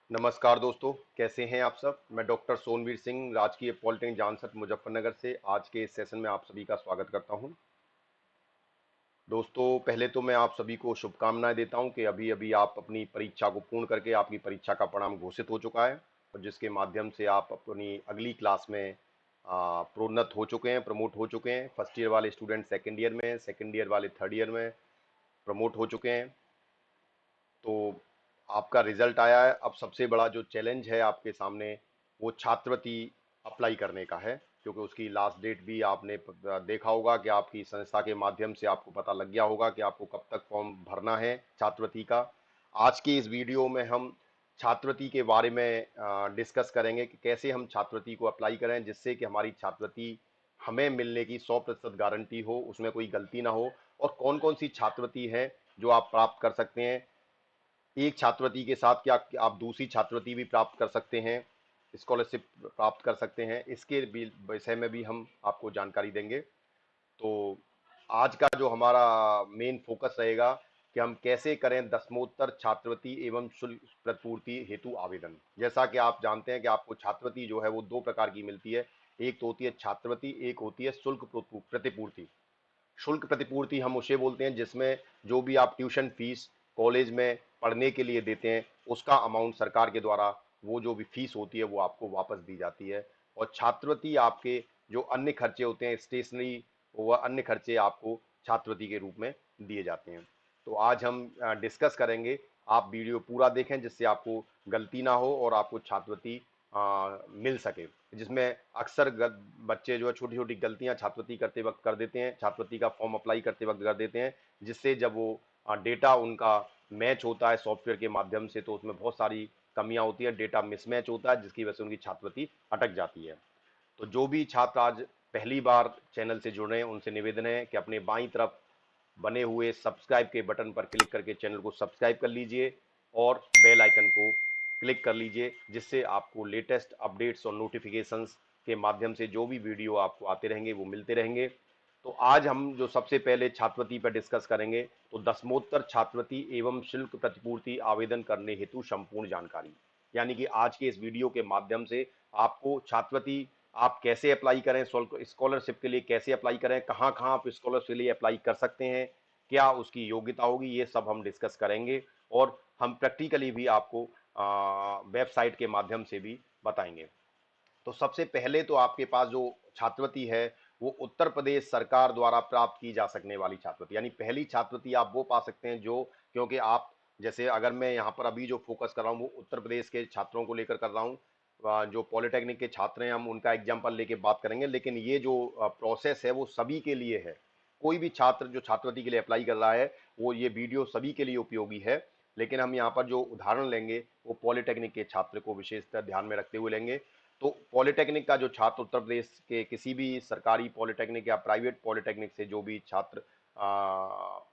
नमस्कार दोस्तों, कैसे हैं आप सब। मैं डॉक्टर सोनवीर सिंह, राजकीय पॉलिटेक्निक जानसठ मुजफ्फरनगर से आज के इस सेशन में आप सभी का स्वागत करता हूं। दोस्तों, पहले तो मैं आप सभी को शुभकामनाएं देता हूं कि अभी अभी आप अपनी परीक्षा को पूर्ण करके आपकी परीक्षा का परिणाम घोषित हो चुका है और जिसके माध्यम से आप अपनी अगली क्लास में प्रोन्नत हो चुके हैं, प्रमोट हो चुके हैं। फर्स्ट ईयर वाले स्टूडेंट सेकेंड ईयर में, सेकेंड ईयर वाले थर्ड ईयर में प्रमोट हो चुके हैं। तो आपका रिजल्ट आया है। अब सबसे बड़ा जो चैलेंज है आपके सामने वो छात्रवृत्ति अप्लाई करने का है, क्योंकि उसकी लास्ट डेट भी आपने देखा होगा कि आपकी संस्था के माध्यम से आपको पता लग गया होगा कि आपको कब तक फॉर्म भरना है छात्रवृत्ति का। आज की इस वीडियो में हम छात्रवृत्ति के बारे में डिस्कस करेंगे कि कैसे हम छात्रवृत्ति को अप्लाई करें जिससे कि हमारी छात्रवृत्ति हमें मिलने की 100% गारंटी हो, उसमें कोई गलती ना हो। और कौन कौन सी छात्रवृत्ति है जो आप प्राप्त कर सकते हैं। एक छात्रवृत्ति के साथ क्या आप दूसरी छात्रवृत्ति भी प्राप्त कर सकते हैं, स्कॉलरशिप प्राप्त कर सकते हैं, इसके भी विषय में भी हम आपको जानकारी देंगे। तो आज का जो हमारा मेन फोकस रहेगा कि हम कैसे करें दसमोत्तर छात्रवृत्ति एवं शुल्क प्रतिपूर्ति हेतु आवेदन। जैसा कि आप जानते हैं कि आपको छात्रवृत्ति जो है वो दो प्रकार की मिलती है। एक तो होती है छात्रवृत्ति, एक होती है शुल्क प्रतिपूर्ति। शुल्क प्रतिपूर्ति हम उसे बोलते हैं जिसमें जो भी आप ट्यूशन फीस कॉलेज में पढ़ने के लिए देते हैं उसका अमाउंट सरकार के द्वारा वो जो भी फीस होती है वो आपको वापस दी जाती है। और छात्रवृत्ति आपके जो अन्य खर्चे होते हैं, स्टेशनरी व अन्य खर्चे आपको छात्रवृत्ति के रूप में दिए जाते हैं। तो आज हम डिस्कस करेंगे। आप वीडियो पूरा देखें जिससे आपको गलती ना हो और आपको छात्रवृत्ति मिल सके। जिसमें अक्सर बच्चे जो है छोटी छोटी गलतियां छात्रवृत्ति करते वक्त कर देते हैं, छात्रवृत्ति का फॉर्म अप्लाई करते वक्त कर देते हैं, जिससे जब वो डेटा उनका मैच होता है सॉफ्टवेयर के माध्यम से तो उसमें बहुत सारी कमियां होती है, डेटा मिसमैच होता है जिसकी वजह से उनकी छात्रवृत्ति अटक जाती है। तो जो भी छात्र आज पहली बार चैनल से जुड़ रहे हैं उनसे निवेदन है कि अपने बाईं तरफ बने हुए सब्सक्राइब के बटन पर क्लिक करके चैनल को सब्सक्राइब कर लीजिए और बेल आइकन को क्लिक कर लीजिए, जिससे आपको लेटेस्ट अपडेट्स और नोटिफिकेशंस के माध्यम से जो भी वीडियो आपको आते रहेंगे वो मिलते रहेंगे। तो आज हम जो सबसे पहले छात्रवृत्ति पर डिस्कस करेंगे तो दसमोत्तर छात्रवृत्ति एवं शुल्क प्रतिपूर्ति आवेदन करने हेतु संपूर्ण जानकारी। यानी कि आज के इस वीडियो के माध्यम से आपको छात्रवृत्ति आप कैसे अप्लाई करें, स्कॉलरशिप के लिए कैसे अप्लाई करें, कहाँ कहाँ आप स्कॉलरशिप के लिए अप्लाई कर सकते हैं, क्या उसकी योग्यता होगी, ये सब हम डिस्कस करेंगे। और हम प्रैक्टिकली भी आपको वेबसाइट के माध्यम से भी बताएंगे। तो सबसे पहले तो आपके पास जो छात्रवृत्ति है वो उत्तर प्रदेश सरकार द्वारा प्राप्त की जा सकने वाली छात्रवृत्ति, यानी पहली छात्रवृत्ति आप वो पा सकते हैं जो, क्योंकि आप जैसे अगर मैं यहाँ पर अभी जो फोकस कर रहा हूँ वो उत्तर प्रदेश के छात्रों को लेकर कर रहा हूँ। जो पॉलिटेक्निक के छात्र हैं हम उनका एग्जाम्पल लेके बात करेंगे, लेकिन ये जो प्रोसेस है वो सभी के लिए है। कोई भी छात्र जो छात्रवृत्ति के लिए अप्लाई कर रहा है वो ये वीडियो सभी के लिए उपयोगी है। लेकिन हम यहाँ पर जो उदाहरण लेंगे वो पॉलिटेक्निक के छात्र को विशेषकर ध्यान में रखते हुए लेंगे। तो पॉलिटेक्निक का जो छात्र उत्तर प्रदेश के किसी भी सरकारी पॉलिटेक्निक या प्राइवेट पॉलिटेक्निक से जो भी छात्र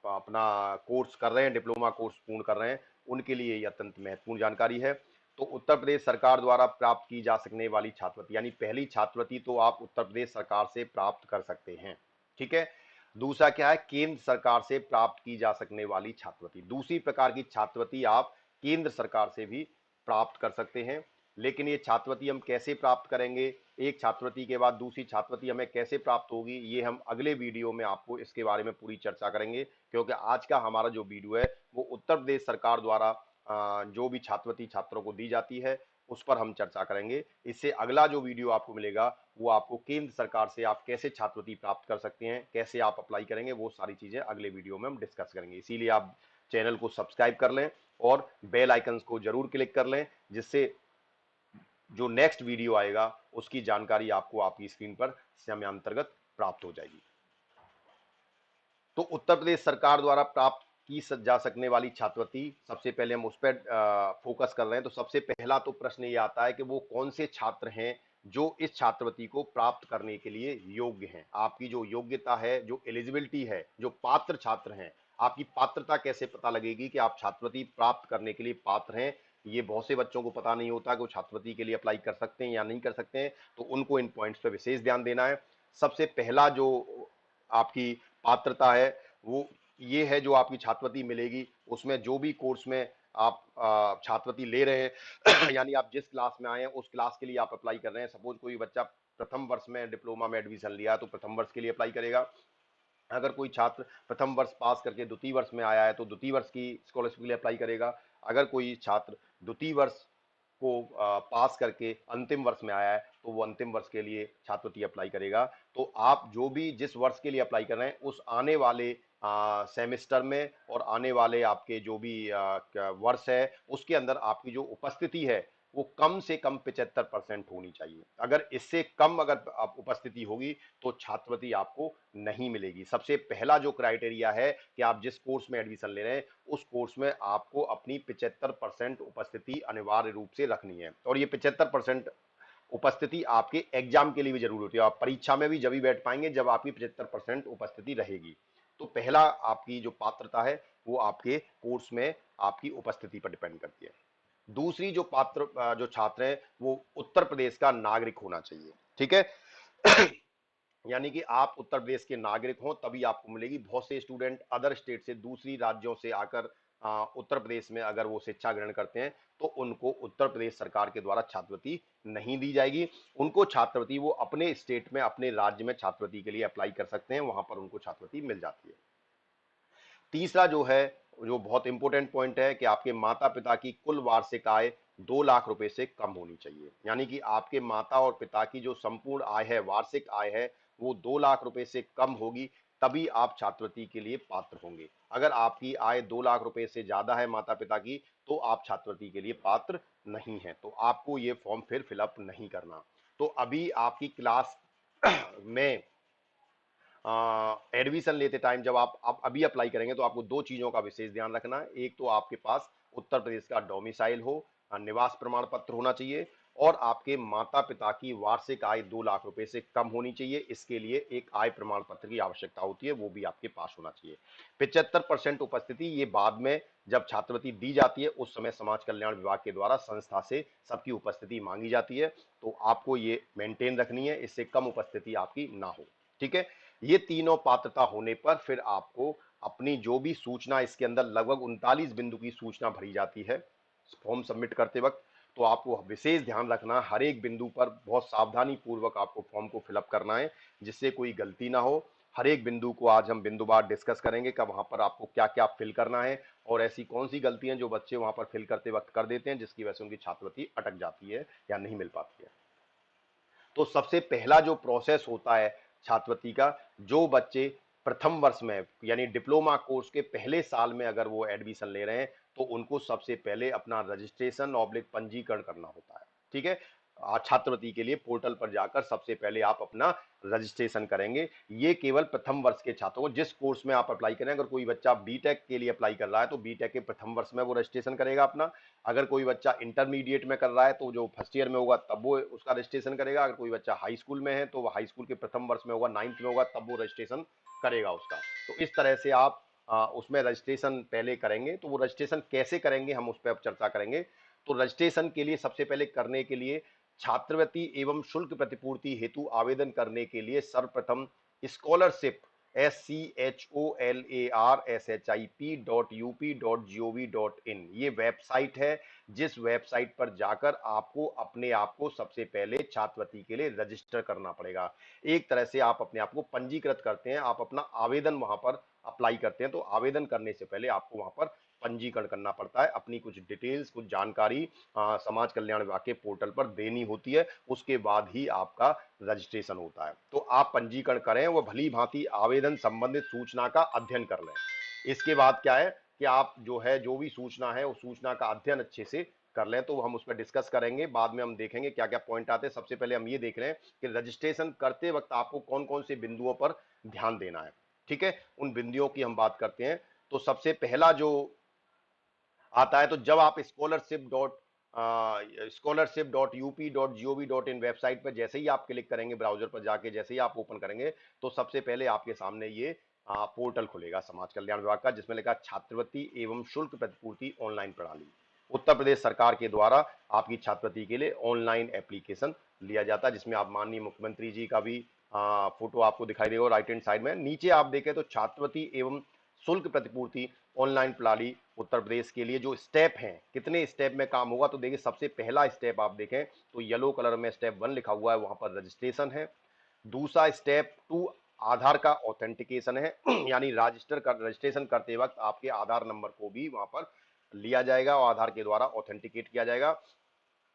अपना कोर्स कर रहे हैं, डिप्लोमा कोर्स पूर्ण कर रहे हैं, उनके लिए ये अत्यंत महत्वपूर्ण जानकारी है। तो उत्तर प्रदेश सरकार द्वारा प्राप्त की जा सकने वाली छात्रवृत्ति, यानी पहली छात्रवृत्ति तो आप उत्तर प्रदेश सरकार से प्राप्त कर सकते हैं। ठीक है। दूसरा क्या है, केंद्र सरकार से प्राप्त की जा सकने वाली छात्रवृत्ति। दूसरी प्रकार की छात्रवृत्ति आप केंद्र सरकार से भी प्राप्त कर सकते हैं। लेकिन ये छात्रवृत्ति हम कैसे प्राप्त करेंगे, एक छात्रवृत्ति के बाद दूसरी छात्रवृत्ति हमें कैसे प्राप्त होगी, ये हम अगले वीडियो में आपको इसके बारे में पूरी चर्चा करेंगे। क्योंकि आज का हमारा जो वीडियो है वो उत्तर प्रदेश सरकार द्वारा जो भी छात्रवृत्ति छात्रों को दी जाती है उस पर हम चर्चा करेंगे। इससे अगला जो वीडियो आपको मिलेगा वो आपको केंद्र सरकार से आप कैसे छात्रवृत्ति प्राप्त कर सकते हैं, कैसे आप अप्लाई करेंगे, वो सारी चीजें अगले वीडियो में हम डिस्कस करेंगे। इसीलिए आप चैनल को सब्सक्राइब कर लें और बेल आइकन को जरूर क्लिक कर लें, जिससे जो नेक्स्ट वीडियो आएगा उसकी जानकारी आपको आपकी स्क्रीन पर समयांतर्गत प्राप्त हो जाएगी। तो उत्तर प्रदेश सरकार द्वारा प्राप्त की जा सकने वाली छात्रवृत्ति, सबसे पहले हम उस पर फोकस कर रहे हैं। तो सबसे पहला तो प्रश्न ये आता है कि वो कौन से छात्र हैं जो इस छात्रवृत्ति को प्राप्त करने के लिए योग्य हैं। आपकी जो योग्यता है, जो एलिजिबिलिटी है, जो पात्र छात्र हैं, आपकी पात्रता कैसे पता लगेगी कि आप छात्रवृत्ति प्राप्त करने के लिए पात्र हैं। ये बहुत से बच्चों को पता नहीं होता कि वो छात्रवृत्ति के लिए अप्लाई कर सकते हैं या नहीं कर सकते हैं, तो उनको इन पॉइंट्स पर विशेष ध्यान देना है। सबसे पहला जो आपकी पात्रता है वो ये है, जो आपकी छात्रवृत्ति मिलेगी उसमें जो भी कोर्स में आप छात्रवृत्ति ले रहे हैं यानी आप जिस क्लास में आए हैं उस क्लास के लिए आप अप्लाई कर रहे हैं। सपोज कोई बच्चा प्रथम वर्ष में डिप्लोमा में एडमिशन लिया तो प्रथम वर्ष के लिए अप्लाई करेगा। अगर कोई छात्र प्रथम वर्ष पास करके द्वितीय वर्ष में आया है तो द्वितीय वर्ष की स्कॉलरशिप के लिए अप्लाई करेगा। अगर कोई छात्र द्वितीय वर्ष को पास करके अंतिम वर्ष में आया है तो वो अंतिम वर्ष के लिए छात्रवृत्ति अप्लाई करेगा। तो आप जो भी जिस वर्ष के लिए अप्लाई कर रहे हैं उस आने वाले सेमेस्टर में और आने वाले आपके जो भी वर्ष है उसके अंदर आपकी जो उपस्थिति है वो कम से कम 75% होनी चाहिए। अगर इससे कम अगर उपस्थिति होगी तो छात्रवृत्ति आपको नहीं मिलेगी। सबसे पहला जो क्राइटेरिया है कि आप जिस कोर्स में एडमिशन ले रहे हैं उस कोर्स में आपको अपनी 75% उपस्थिति अनिवार्य रूप से रखनी है। और ये 75% उपस्थिति आपके एग्जाम के लिए भी जरूरी होती है। आप परीक्षा में भी जब भी बैठ पाएंगे जब आपकी 75% उपस्थिति रहेगी। तो पहला आपकी जो पात्रता है वो आपके कोर्स में आपकी उपस्थिति पर डिपेंड करती है। दूसरी जो जो छात्र है वो उत्तर प्रदेश का नागरिक होना चाहिए। ठीक है यानी कि आप उत्तर प्रदेश के नागरिक हों तभी आपको मिलेगी। बहुत से स्टूडेंट अदर स्टेट से दूसरी राज्यों से आकर उत्तर प्रदेश में अगर वो शिक्षा ग्रहण करते हैं तो उनको उत्तर प्रदेश सरकार के द्वारा छात्रवृत्ति नहीं दी जाएगी। उनको छात्रवृत्ति वो अपने स्टेट में अपने राज्य में छात्रवृत्ति के लिए अप्लाई कर सकते हैं, वहां पर उनको छात्रवृत्ति मिल जाती है। तीसरा जो है जो बहुत इंपॉर्टेंट पॉइंट है कि आपके माता पिता की कुल वार्षिक आय 2 लाख रुपए से कम होनी चाहिए। यानी कि आपके माता और पिता की जो संपूर्ण आय है, वार्षिक आय है, वो 2 लाख रुपए से कम होगी तभी आप छात्रवृत्ति के लिए पात्र होंगे। अगर आपकी आय 2 लाख रुपए से ज्यादा है माता पिता की तो आप छात्रवृत्ति के लिए पात्र नहीं है। तो आपको ये फॉर्म फिर फिलअप नहीं करना। तो अभी आपकी क्लास में एडमिशन लेते टाइम जब आप अभी अप्लाई करेंगे तो आपको दो चीजों का विशेष ध्यान रखना है। एक तो आपके पास उत्तर प्रदेश का डोमिसाइल हो, निवास प्रमाण पत्र होना चाहिए और आपके माता पिता की वार्षिक आय 2 लाख रुपए से कम होनी चाहिए। इसके लिए एक आय प्रमाण पत्र की आवश्यकता होती है, वो भी आपके पास होना चाहिए। 75% उपस्थिति ये बाद में जब छात्रवृत्ति दी जाती है उस समय समाज कल्याण विभाग के द्वारा संस्था से सबकी उपस्थिति मांगी जाती है। तो आपको ये मेंटेन रखनी है, इससे कम उपस्थिति आपकी ना हो। ठीक है, ये तीनों पात्रता होने पर फिर आपको अपनी जो भी सूचना, इसके अंदर लगभग 39 बिंदु की सूचना भरी जाती है फॉर्म सबमिट करते वक्त। तो आपको विशेष ध्यान रखना, हर एक बिंदु पर बहुत सावधानी पूर्वक आपको फॉर्म को फिलअप करना है जिससे कोई गलती ना हो। हर एक बिंदु को आज हम बिंदुवार डिस्कस करेंगे कि वहां पर आपको क्या क्या फिल करना है और ऐसी कौन सी गलतियां जो बच्चे वहां पर फिल करते वक्त कर देते हैं जिसकी वजह से उनकी छात्रवृत्ति अटक जाती है या नहीं मिल पाती है। तो सबसे पहला जो प्रोसेस होता है छात्रवृत्ति का, जो बच्चे प्रथम वर्ष में यानी डिप्लोमा कोर्स के पहले साल में अगर वो एडमिशन ले रहे हैं तो उनको सबसे पहले अपना रजिस्ट्रेशन ऑब्लिक पंजीकरण करना होता है। ठीक है, छात्रवृत्ति के लिए पोर्टल पर जाकर सबसे पहले आप अपना रजिस्ट्रेशन करेंगे। ये केवल प्रथम वर्ष के छात्रों को, जिस कोर्स में आप अप्लाई करें, अगर कोई बच्चा बीटेक के लिए अप्लाई कर रहा है तो बीटेक के प्रथम वर्ष में वो रजिस्ट्रेशन करेगा अपना। अगर कोई बच्चा इंटरमीडिएट में कर रहा है तो जो फर्स्ट ईयर में होगा तब वो उसका रजिस्ट्रेशन करेगा। अगर कोई बच्चा हाई स्कूल में है तो वो हाई स्कूल के प्रथम वर्ष में होगा, 9th में होगा, तब वो रजिस्ट्रेशन करेगा उसका। तो इस तरह से आप उसमें रजिस्ट्रेशन पहले करेंगे। तो वो रजिस्ट्रेशन कैसे करेंगे हम उस पर अब चर्चा करेंगे। तो रजिस्ट्रेशन के लिए सबसे पहले करने के लिए छात्रवृत्ति एवं शुल्क प्रतिपूर्ति हेतु आवेदन करने के लिए सर्वप्रथम स्कॉलरशिप SCHOLARSHIP.UP.gov.in ये वेबसाइट है, जिस वेबसाइट पर जाकर आपको अपने आप को सबसे पहले छात्रवृत्ति के लिए रजिस्टर करना पड़ेगा। एक तरह से आप अपने आप को पंजीकृत करते हैं, आप अपना आवेदन वहां पर अप्लाई करते हैं। तो आवेदन करने से पहले आपको वहां पर पंजीकरण करना पड़ता है, अपनी कुछ डिटेल्स, कुछ जानकारी समाज कल्याण विभाग के पोर्टल पर देनी होती है, उसके बाद ही आपका रजिस्ट्रेशन होता है। तो आप पंजीकरण करें, वो भली भांति आवेदन संबंधित सूचना का अध्ययन कर लें। इसके बाद क्या है कि आप जो है जो भी सूचना है उस सूचना का अध्ययन अच्छे से कर लें। तो हम उस पर डिस्कस करेंगे, बाद में हम देखेंगे क्या क्या पॉइंट आते हैं। सबसे पहले हम ये देख रहे हैं कि रजिस्ट्रेशन करते वक्त आपको कौन कौन से बिंदुओं पर ध्यान देना है। ठीक है, उन बिंदुओं की हम बात करते हैं। तो सबसे पहला जो आता है, तो जब आप scholarship.up.gov.in वेबसाइट पर जैसे ही आप क्लिक करेंगे, ब्राउजर पर जाके जैसे ही आप ओपन करेंगे तो सबसे पहले आपके सामने ये पोर्टल खुलेगा समाज कल्याण विभाग का, जिसमें लिखा छात्रवृत्ति एवं शुल्क प्रतिपूर्ति ऑनलाइन प्रणाली। उत्तर प्रदेश सरकार के द्वारा आपकी छात्रवृत्ति के लिए ऑनलाइन एप्लीकेशन लिया जाता है, जिसमें आप माननीय मुख्यमंत्री जी का भी फोटो आपको दिखाई देगा राइट हैंड साइड में। नीचे आप देखें तो छात्रवृत्ति एवं शुल्क प्रतिपूर्ति ऑनलाइन प्रणाली उत्तर प्रदेश के लिए जो स्टेप हैं, कितने स्टेप में काम होगा, तो देखिए सबसे पहला स्टेप आप देखें तो येलो कलर में स्टेप 1 लिखा हुआ है, वहां पर रजिस्ट्रेशन है। दूसरा स्टेप 2 आधार का ऑथेंटिकेशन है यानी रजिस्ट्रेशन करते वक्त आपके आधार नंबर को भी वहां पर लिया जाएगा और आधार के द्वारा ऑथेंटिकेट किया जाएगा।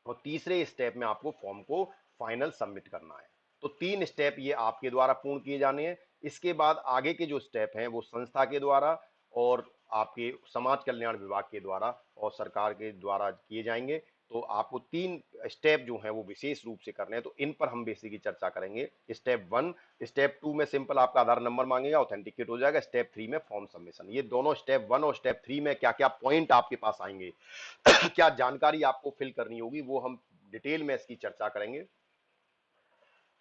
और तीसरे स्टेप में आपको फॉर्म को फाइनल सबमिट करना है। तो 3 स्टेप ये आपके द्वारा पूर्ण किए जाने हैं। इसके बाद आगे के जो स्टेप हैं वो संस्था के द्वारा और आपके समाज कल्याण विभाग के द्वारा और सरकार के द्वारा किए जाएंगे। तो आपको 3 स्टेप जो हैं वो विशेष रूप से करने हैं, तो इन पर हम बेसिकली चर्चा करेंगे। स्टेप 1, स्टेप 2 में सिंपल आपका आधार नंबर मांगेगा, ऑथेंटिकेट हो जाएगा। स्टेप 3 में फॉर्म सबमिशन। ये दोनों स्टेप 1 और स्टेप 3 में क्या क्या पॉइंट आपके पास आएंगे क्या जानकारी आपको फिल करनी होगी, वो हम डिटेल में इसकी चर्चा करेंगे।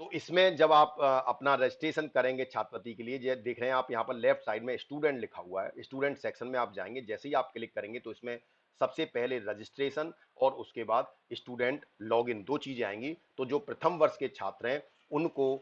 तो इसमें जब आप अपना रजिस्ट्रेशन करेंगे छात्रवृत्ति के लिए, देख रहे हैं आप यहाँ पर लेफ्ट साइड में स्टूडेंट लिखा हुआ है, स्टूडेंट सेक्शन में आप जाएंगे। जैसे ही आप क्लिक करेंगे तो इसमें सबसे पहले रजिस्ट्रेशन और उसके बाद स्टूडेंट लॉगिन, 2 चीजें आएंगी। तो जो प्रथम वर्ष के छात्र हैं उनको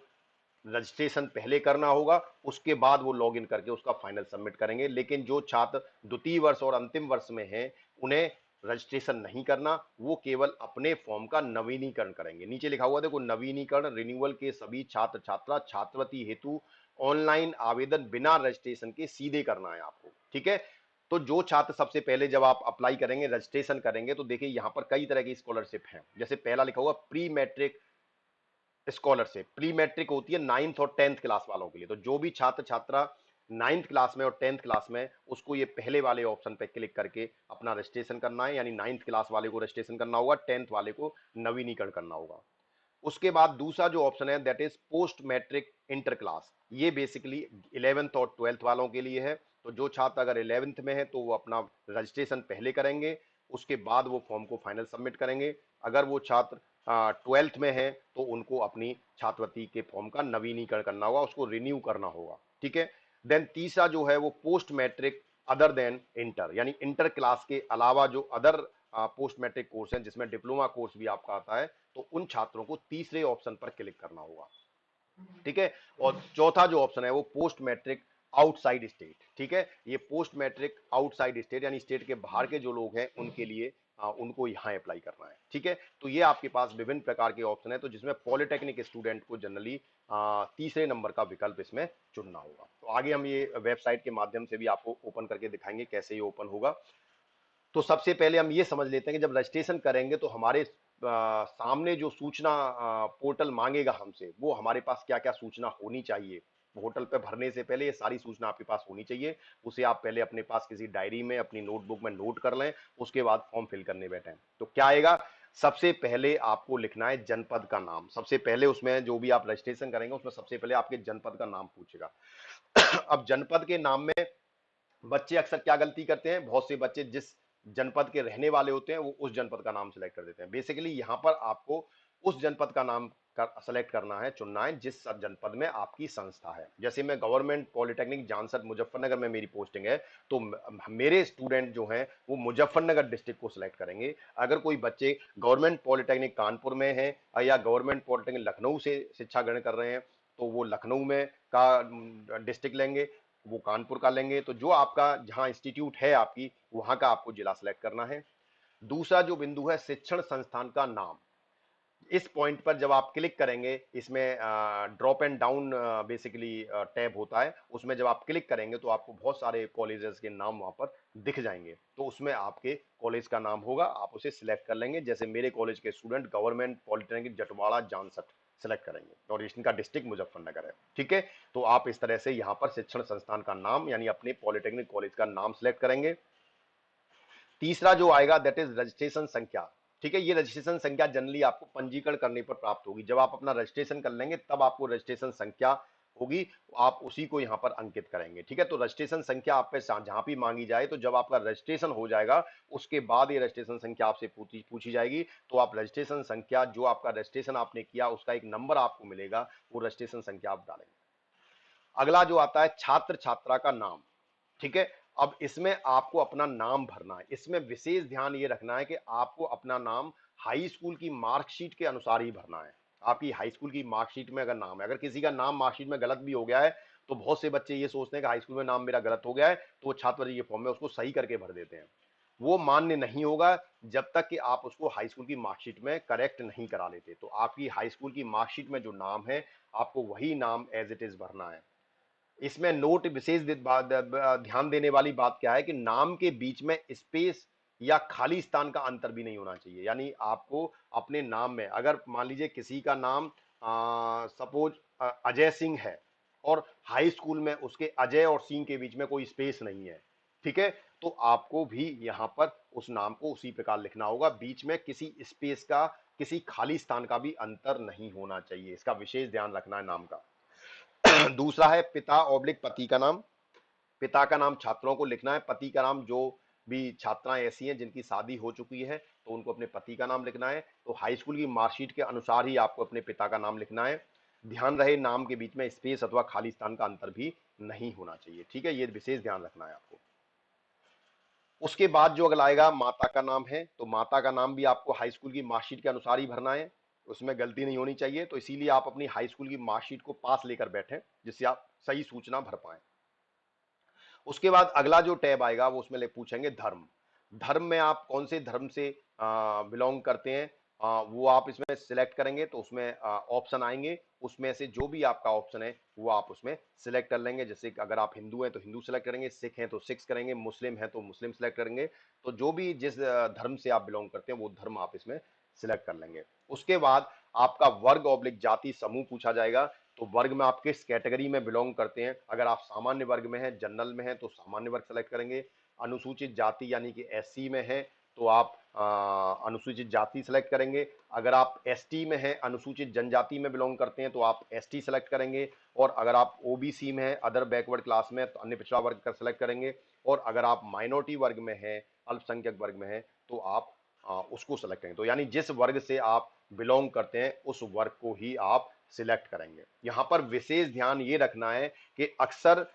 रजिस्ट्रेशन पहले करना होगा, उसके बाद वो लॉगिन करके उसका फाइनल सबमिट करेंगे। लेकिन जो छात्र द्वितीय वर्ष और अंतिम वर्ष में हैं उन्हें रजिस्ट्रेशन नहीं करना, वो केवल अपने फॉर्म का नवीनीकरण करेंगे। नीचे लिखा हुआ देखो, नवीनीकरण रिन्यूअल के सभी छात्र छात्रा छात्रवृत्ति हेतु ऑनलाइन आवेदन बिना रजिस्ट्रेशन के सीधे करना है आपको, ठीक है। तो जो छात्र सबसे पहले जब आप अप्लाई करेंगे, रजिस्ट्रेशन करेंगे, तो देखिए यहाँ पर कई तरह की स्कॉलरशिप हैं। जैसे पहला लिखा हुआ pre matric scholarship. Pre matric होती है 9th और 10th क्लास वालों के लिए। तो जो भी छात्र छात्रा 9th क्लास में और 10th क्लास में, उसको ये पहले वाले ऑप्शन पे क्लिक करके अपना रजिस्ट्रेशन करना है, यानी 9th क्लास वाले को रजिस्ट्रेशन करना होगा, 10th वाले को नवीनीकरण करना होगा। उसके बाद दूसरा जो ऑप्शन है that is post matric inter class. ये बेसिकली 11th और 12th वालों के लिए है। तो जो छात्र अगर 11th में है तो वो अपना रजिस्ट्रेशन पहले करेंगे, उसके बाद वो फॉर्म को फाइनल सबमिट करेंगे। अगर वो छात्र 12th में है तो उनको अपनी छात्रवृत्ति के फॉर्म का नवीनीकरण करना होगा, उसको रिन्यू करना होगा, ठीक है। देन तीसरा जो है वो post matric other than inter, यानी इंटर क्लास के अलावा जो अदर पोस्ट मैट्रिक कोर्स है जिसमें डिप्लोमा कोर्स भी आपका आता है, तो उन छात्रों को तीसरे ऑप्शन पर क्लिक करना होगा, ठीक है। और चौथा जो ऑप्शन है वो पोस्ट मैट्रिक आउटसाइड स्टेट, ठीक है। ये पोस्ट मैट्रिक आउटसाइड स्टेट यानी स्टेट के बाहर के जो लोग हैं उनके लिए उनको यहाँ अप्लाई करना है, ठीक है। तो ये आपके पास विभिन्न प्रकार के ऑप्शन है, तो जिसमें पॉलिटेक्निक स्टूडेंट को जनरली तीसरे नंबर का विकल्प इसमें चुनना होगा। तो आगे हम ये वेबसाइट के माध्यम से भी आपको ओपन करके दिखाएंगे कैसे ये ओपन होगा। तो सबसे पहले हम ये समझ लेते हैं कि जब रजिस्ट्रेशन करेंगे तो हमारे सामने जो सूचना पोर्टल मांगेगा हमसे, वो हमारे पास क्या क्या सूचना होनी चाहिए। होटल पे भरने से पहले ये सारी सूचना आपके पास होनी चाहिए। उसे आप पहले अपने पास किसी डायरी में, अपनी नोटबुक में नोट कर लें, उसके बाद फॉर्म फिल करने बैठे। तो क्या आएगा, सबसे पहले आपको लिखना है जनपद का नाम। सबसे पहले उसमें जो भी आप रजिस्ट्रेशन करेंगे उसमें सबसे पहले आपके जनपद का नाम पूछेगा। अब जनपद के नाम में बच्चे अक्सर क्या गलती करते हैं, बहुत से बच्चे जिस जनपद के रहने वाले होते हैं वो उस जनपद का नाम सेलेक्ट कर देते हैं। बेसिकली यहाँ पर आपको उस जनपद का नाम सेलेक्ट करना है, चुनना है जिस जनपद में आपकी संस्था है। जैसे मैं गवर्नमेंट पॉलिटेक्निक जानसठ मुजफ्फरनगर में मेरी पोस्टिंग है, तो मेरे स्टूडेंट जो हैं वो मुजफ्फरनगर डिस्ट्रिक्ट को सिलेक्ट करेंगे। अगर कोई बच्चे गवर्नमेंट पॉलिटेक्निक कानपुर में है या गवर्नमेंट पॉलिटेक्निक लखनऊ से शिक्षा ग्रहण कर रहे हैं तो वो लखनऊ में का डिस्ट्रिक्ट लेंगे, वो कानपुर का लेंगे। तो जो आपका जहां इंस्टीट्यूट है आपकी, वहां का आपको जिला सेलेक्ट करना है। दूसरा जो बिंदु है शिक्षण संस्थान का नाम। इस पॉइंट पर जब आप क्लिक करेंगे, इसमें drop and down basically tab होता है, उसमें जब आप क्लिक करेंगे तो आपको बहुत सारे कॉलेजेस के नाम वहां पर दिख जाएंगे। तो उसमें आपके कॉलेज का नाम होगा, आप उसे सिलेक्ट कर लेंगे। जैसे मेरे कॉलेज के student government polytechnic Jatwara Jansath select करेंगे और इनका डिस्ट्रिक्ट मुजफ्फरनगर है, ठीक है। तो आप इस तरह से यहाँ पर शिक्षण संस्थान का नाम यानी अपने पॉलिटेक्निक कॉलेज का नाम सेलेक्ट करेंगे। तीसरा जो आएगा दैट इज रजिस्ट्रेशन संख्या, ठीक है। ये रजिस्ट्रेशन संख्या जनरली आपको पंजीकरण करने पर प्राप्त होगी। जब आप अपना रजिस्ट्रेशन कर लेंगे तब आपको रजिस्ट्रेशन संख्या होगी, आप उसी को यहाँ पर अंकित करेंगे, ठीक है। तो रजिस्ट्रेशन संख्या आप पे जहां भी मांगी जाए, तो जब आपका रजिस्ट्रेशन हो जाएगा उसके बाद ये रजिस्ट्रेशन संख्या आपसे पूछी जाएगी। तो आप रजिस्ट्रेशन संख्या, जो आपका रजिस्ट्रेशन आपने किया उसका एक नंबर आपको मिलेगा, वो रजिस्ट्रेशन संख्या आप डालेंगे। अगला जो आता है छात्र छात्रा का नाम, ठीक है। अब इसमें आपको अपना नाम भरना है। इसमें विशेष ध्यान ये रखना है कि आपको अपना नाम हाई स्कूल की मार्कशीट के अनुसार ही भरना है। आपकी हाई स्कूल की मार्कशीट में अगर नाम है, अगर किसी का नाम मार्कशीट में गलत भी हो गया है तो बहुत से बच्चे ये सोचते हैं कि हाई स्कूल में नाम मेरा गलत हो गया है, तो वो छात्रवृत्ति के फॉर्म में उसको सही करके भर देते हैं। वो मान्य नहीं होगा जब तक कि आप उसको हाई स्कूल की मार्कशीट में करेक्ट नहीं करा लेते। तो आपकी हाई स्कूल की मार्कशीट में जो नाम है, आपको वही नाम एज इट इज भरना है। इसमें नोट विशेष ध्यान देने वाली बात क्या है कि नाम के बीच में स्पेस या खाली स्थान का अंतर भी नहीं होना चाहिए। यानी आपको अपने नाम में, अगर मान लीजिए किसी का नाम सपोज अजय सिंह है और हाई स्कूल में उसके अजय और सिंह के बीच में कोई स्पेस नहीं है, ठीक है, तो आपको भी यहां पर उस नाम को उसी प्रकार लिखना होगा। बीच में किसी स्पेस का, किसी खाली स्थान का भी अंतर नहीं होना चाहिए। इसका विशेष ध्यान रखना है नाम का। दूसरा है पिता ऑब्लिक पति का नाम। पिता का नाम छात्रों को लिखना है, पति का नाम जो भी छात्राएं ऐसी हैं जिनकी शादी हो चुकी है तो उनको अपने पति का नाम लिखना है। तो हाई स्कूल की मार्कशीट के अनुसार ही आपको अपने पिता का नाम लिखना है। ध्यान रहे नाम के बीच में स्पेस अथवा खाली स्थान का अंतर भी नहीं होना चाहिए, ठीक है, ये विशेष ध्यान रखना है आपको। उसके बाद जो अगला आएगा माता का नाम है, तो माता का नाम भी आपको हाई स्कूल की मार्कशीट के अनुसार ही भरना है, उसमें गलती नहीं होनी चाहिए। तो इसीलिए आप अपनी हाई स्कूल की मार्कशीट को पास लेकर बैठें जिससे आप सही सूचना भर पाएं। उसके बाद अगला जो टैब आएगा वो उसमें पूछेंगे धर्म। धर्म में आप कौन से धर्म से बिलोंग करते हैं, वो आप इसमें सिलेक्ट करेंगे। तो उसमें ऑप्शन आएंगे, उसमें से जो भी आपका ऑप्शन है वो आप उसमें सिलेक्ट कर लेंगे। जैसे अगर आप हिंदू हैं तो हिंदू सेलेक्ट करेंगे, सिख हैं तो सिख करेंगे, मुस्लिम हैं तो मुस्लिम सेलेक्ट करेंगे। तो जो भी जिस धर्म से आप बिलोंग करते हैं वो धर्म आप इसमें सिलेक्ट कर लेंगे। उसके बाद आपका वर्ग ऑब्लिक जाति समूह पूछा जाएगा। तो वर्ग में आप किस कैटेगरी में बिलोंग करते हैं। अगर आप सामान्य वर्ग में हैं, जनरल में हैं, तो सामान्य वर्ग सेलेक्ट करेंगे। अनुसूचित जाति यानी कि एससी में हैं तो आप अनुसूचित जाति सेलेक्ट करेंगे। अगर आप एसटी में हैं, अनुसूचित जनजाति में बिलोंग करते हैं, तो आप एसटी सेलेक्ट करेंगे। और अगर आप ओबीसी में हैं, अदर बैकवर्ड क्लास में, तो अन्य पिछड़ा वर्ग का सेलेक्ट करेंगे। और अगर आप माइनॉरिटी वर्ग में हैं, अल्पसंख्यक वर्ग में हैं, तो आप उसको सेलेक्ट करेंगे। तो यानी जिस वर्ग से आप बिलोंग करते हैं उस वर्ग को ही आप सिलेक्ट करेंगे। यहां पर विशेष ध्यान ये रखना है कि अक्सर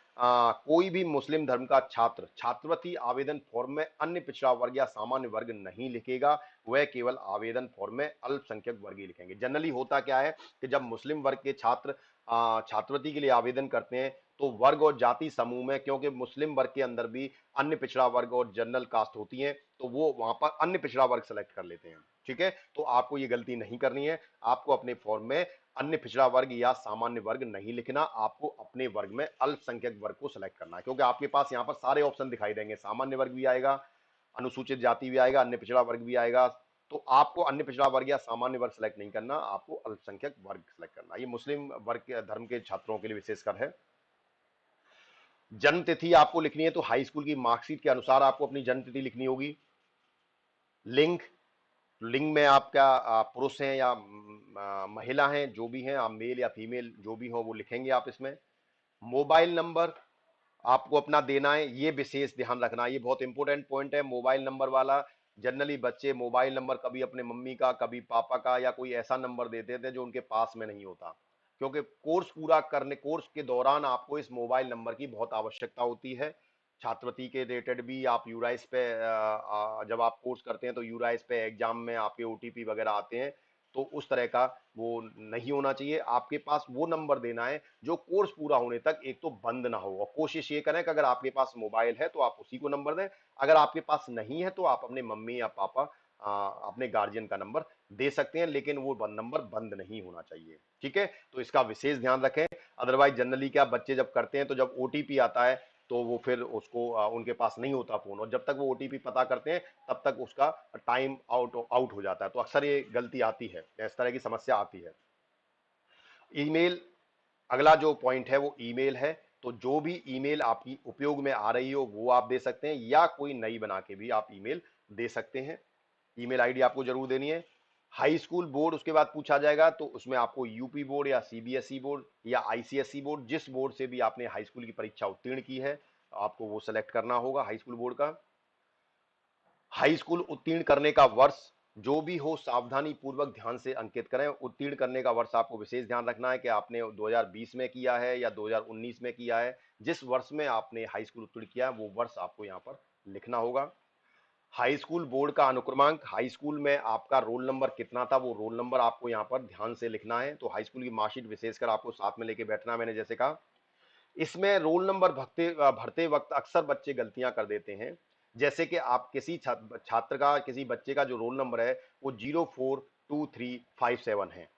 कोई भी मुस्लिम धर्म का छात्र छात्रवृत्ति आवेदन फॉर्म में अन्य पिछड़ा वर्ग या सामान्य वर्ग नहीं लिखेगा, वह केवल आवेदन फॉर्म में अल्पसंख्यक वर्ग ही लिखेंगे। जनरली होता क्या है कि जब मुस्लिम वर्ग के छात्र छात्रवृत्ति के लिए आवेदन करते हैं तो वर्ग और जाति समूह में, क्योंकि मुस्लिम वर्ग के अंदर भी अन्य पिछड़ा वर्ग और जनरल कास्ट होती है, तो वो वहां पर अन्य पिछड़ा वर्ग सेलेक्ट कर लेते हैं, ठीक है। तो आपको ये गलती नहीं करनी है। आपको अपने फॉर्म में अन्य पिछड़ा वर्ग या सामान्य वर्ग नहीं लिखना, आपको अपने वर्ग में अल्पसंख्यक वर्ग को सिलेक्ट करना है। क्योंकि आपके पास यहाँ पर सारे ऑप्शन दिखाई देंगे, सामान्य वर्ग भी आएगा, अनुसूचित जाति भी आएगा, अन्य पिछड़ा वर्ग भी आएगा। तो आपको अन्य पिछड़ा वर्ग या सामान्य वर्ग सेलेक्ट नहीं करना, आपको अल्पसंख्यक वर्ग सेलेक्ट करना। ये मुस्लिम वर्ग के धर्म के छात्रों के लिए विशेषकर है। जन्म तिथि आपको लिखनी है, तो हाई स्कूल की मार्कशीट के अनुसार आपको अपनी जन्म तिथि लिखनी होगी। लिंग, लिंग में आपका पुरुष हैं या महिला हैं, जो भी हैं, आप मेल या फीमेल जो भी हो वो लिखेंगे आप इसमें। मोबाइल नंबर आपको अपना देना है, ये विशेष ध्यान रखना है, ये बहुत इंपॉर्टेंट पॉइंट है मोबाइल नंबर वाला। जनरली बच्चे मोबाइल नंबर कभी अपने मम्मी का, कभी पापा का, या कोई ऐसा नंबर दे देते हैं जो उनके पास में नहीं होता। क्योंकि कोर्स के दौरान आपको इस मोबाइल नंबर की बहुत आवश्यकता होती है। छात्रवृत्ति के रिलेटेड भी आप यूराइस पे जब आप कोर्स करते हैं तो यूराइस पे एग्जाम में आपके ओटीपी वगैरह आते हैं, तो उस तरह का वो नहीं होना चाहिए। आपके पास वो नंबर देना है जो कोर्स पूरा होने तक एक तो बंद ना हो। और कोशिश ये करें कि अगर आपके पास मोबाइल है तो आप उसी को नंबर दें, अगर आपके पास नहीं है तो आप अपने मम्मी या पापा अपने गार्जियन का नंबर दे सकते हैं, लेकिन वो नंबर बंद नहीं होना चाहिए, ठीक है। तो इसका विशेष ध्यान रखें। अदरवाइज जनरली क्या बच्चे जब करते हैं तो जब ओटीपी आता है तो वो फिर उसको उनके पास नहीं होता फोन, और जब तक वो ओटीपी पता करते हैं तब तक उसका टाइम आउट हो जाता है। तो अक्सर ये गलती आती है, इस तरह की समस्या आती है। ईमेल, अगला जो पॉइंट है वो ईमेल है। तो जो भी ईमेल आपकी उपयोग में आ रही हो वो आप दे सकते हैं, या कोई नई बना के भी आप ईमेल दे सकते हैं। ईमेल आईडी आपको जरूर देनी है। हाई स्कूल बोर्ड उसके बाद पूछा जाएगा, तो उसमें आपको यूपी बोर्ड या सीबीएसई बोर्ड या आईसीएसई बोर्ड, जिस बोर्ड से भी आपने हाई स्कूल की परीक्षा उत्तीर्ण की है आपको वो सेलेक्ट करना होगा हाई स्कूल बोर्ड का। हाई स्कूल उत्तीर्ण करने का वर्ष जो भी हो सावधानी पूर्वक ध्यान से अंकित करें। उत्तीर्ण करने का वर्ष आपको विशेष ध्यान रखना है कि आपने 2020 में किया है या 2019 में किया है। जिस वर्ष में आपने हाई स्कूल उत्तीर्ण किया है वो वर्ष आपको यहाँ पर लिखना होगा। हाई स्कूल बोर्ड का अनुक्रमांक, हाई स्कूल में आपका रोल नंबर कितना था वो रोल नंबर आपको यहाँ पर ध्यान से लिखना है। तो हाई स्कूल की मार्कशीट विशेषकर आपको साथ में लेके बैठना है, मैंने जैसे कहा। इसमें रोल नंबर भरते वक्त अक्सर बच्चे गलतियां कर देते हैं। जैसे कि आप किसी छात्र का, किसी बच्चे का जो रोल नंबर है वो 042357 है,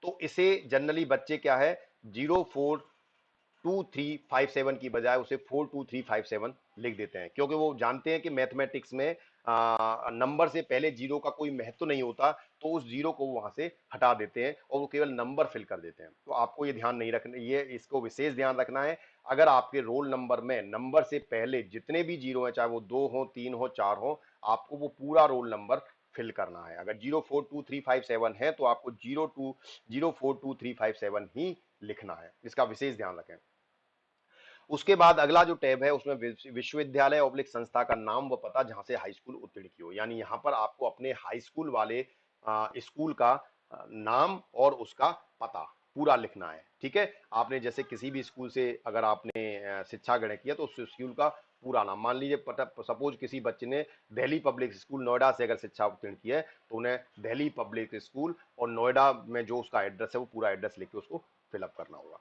तो इसे जनरली बच्चे क्या है 042357 की बजाय उसे 42357 लिख देते हैं, क्योंकि वो जानते हैं कि मैथमेटिक्स में नंबर से पहले जीरो का कोई महत्व नहीं होता, तो उस जीरो को वहां से हटा देते हैं और वो केवल नंबर फिल कर देते हैं। तो आपको ये ध्यान नहीं रखना, ये इसको विशेष ध्यान रखना है। अगर आपके रोल नंबर में नंबर से पहले जितने भी जीरो हैं, चाहे वो 2 हो, 3 हो, 4 हो, आपको वो पूरा रोल नंबर फिल करना है। अगर 042357 है तो आपको 042357 ही लिखना है, इसका विशेष ध्यान रखें। उसके बाद अगला जो टैब है उसमें विश्वविद्यालय ऑब्लिक संस्था का नाम व पता जहां से हाई स्कूल उत्तीर्ण की हो, यानी यहां पर आपको अपने हाई स्कूल वाले स्कूल का नाम और उसका पता पूरा लिखना है। ठीक है, आपने जैसे किसी भी स्कूल से अगर आपने शिक्षा ग्रहण किया तो उस स्कूल का पूरा नाम, मान लीजिए सपोज किसी बच्चे ने दिल्ली पब्लिक स्कूल नोएडा से अगर शिक्षा उत्तीर्ण की है तो उन्हें दिल्ली पब्लिक स्कूल और नोएडा में जो उसका एड्रेस है वो पूरा एड्रेस लिख के उसको फिलअप करना होगा।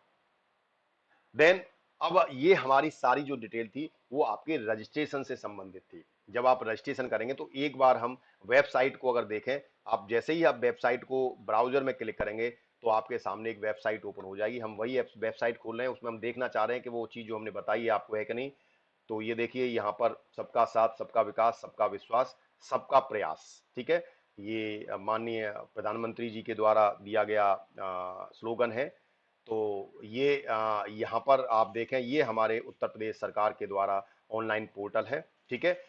देन अब ये हमारी सारी जो डिटेल थी वो आपके रजिस्ट्रेशन से संबंधित थी। जब आप रजिस्ट्रेशन करेंगे तो एक बार हम वेबसाइट को अगर देखें, आप जैसे ही आप वेबसाइट को ब्राउजर में क्लिक करेंगे तो आपके सामने एक वेबसाइट ओपन हो जाएगी। हम वही वेबसाइट खोल रहे हैं, उसमें हम देखना चाह रहे हैं कि वो चीज जो हमने बताई है आपको है कि नहीं। तो ये देखिए यहाँ पर सबका साथ, सबका विकास, सबका विश्वास, सबका प्रयास। ठीक है, ये माननीय प्रधानमंत्री जी के द्वारा दिया गया स्लोगन है। तो ये यहाँ पर आप देखें, ये हमारे उत्तर प्रदेश सरकार के द्वारा ऑनलाइन पोर्टल है। ठीक है,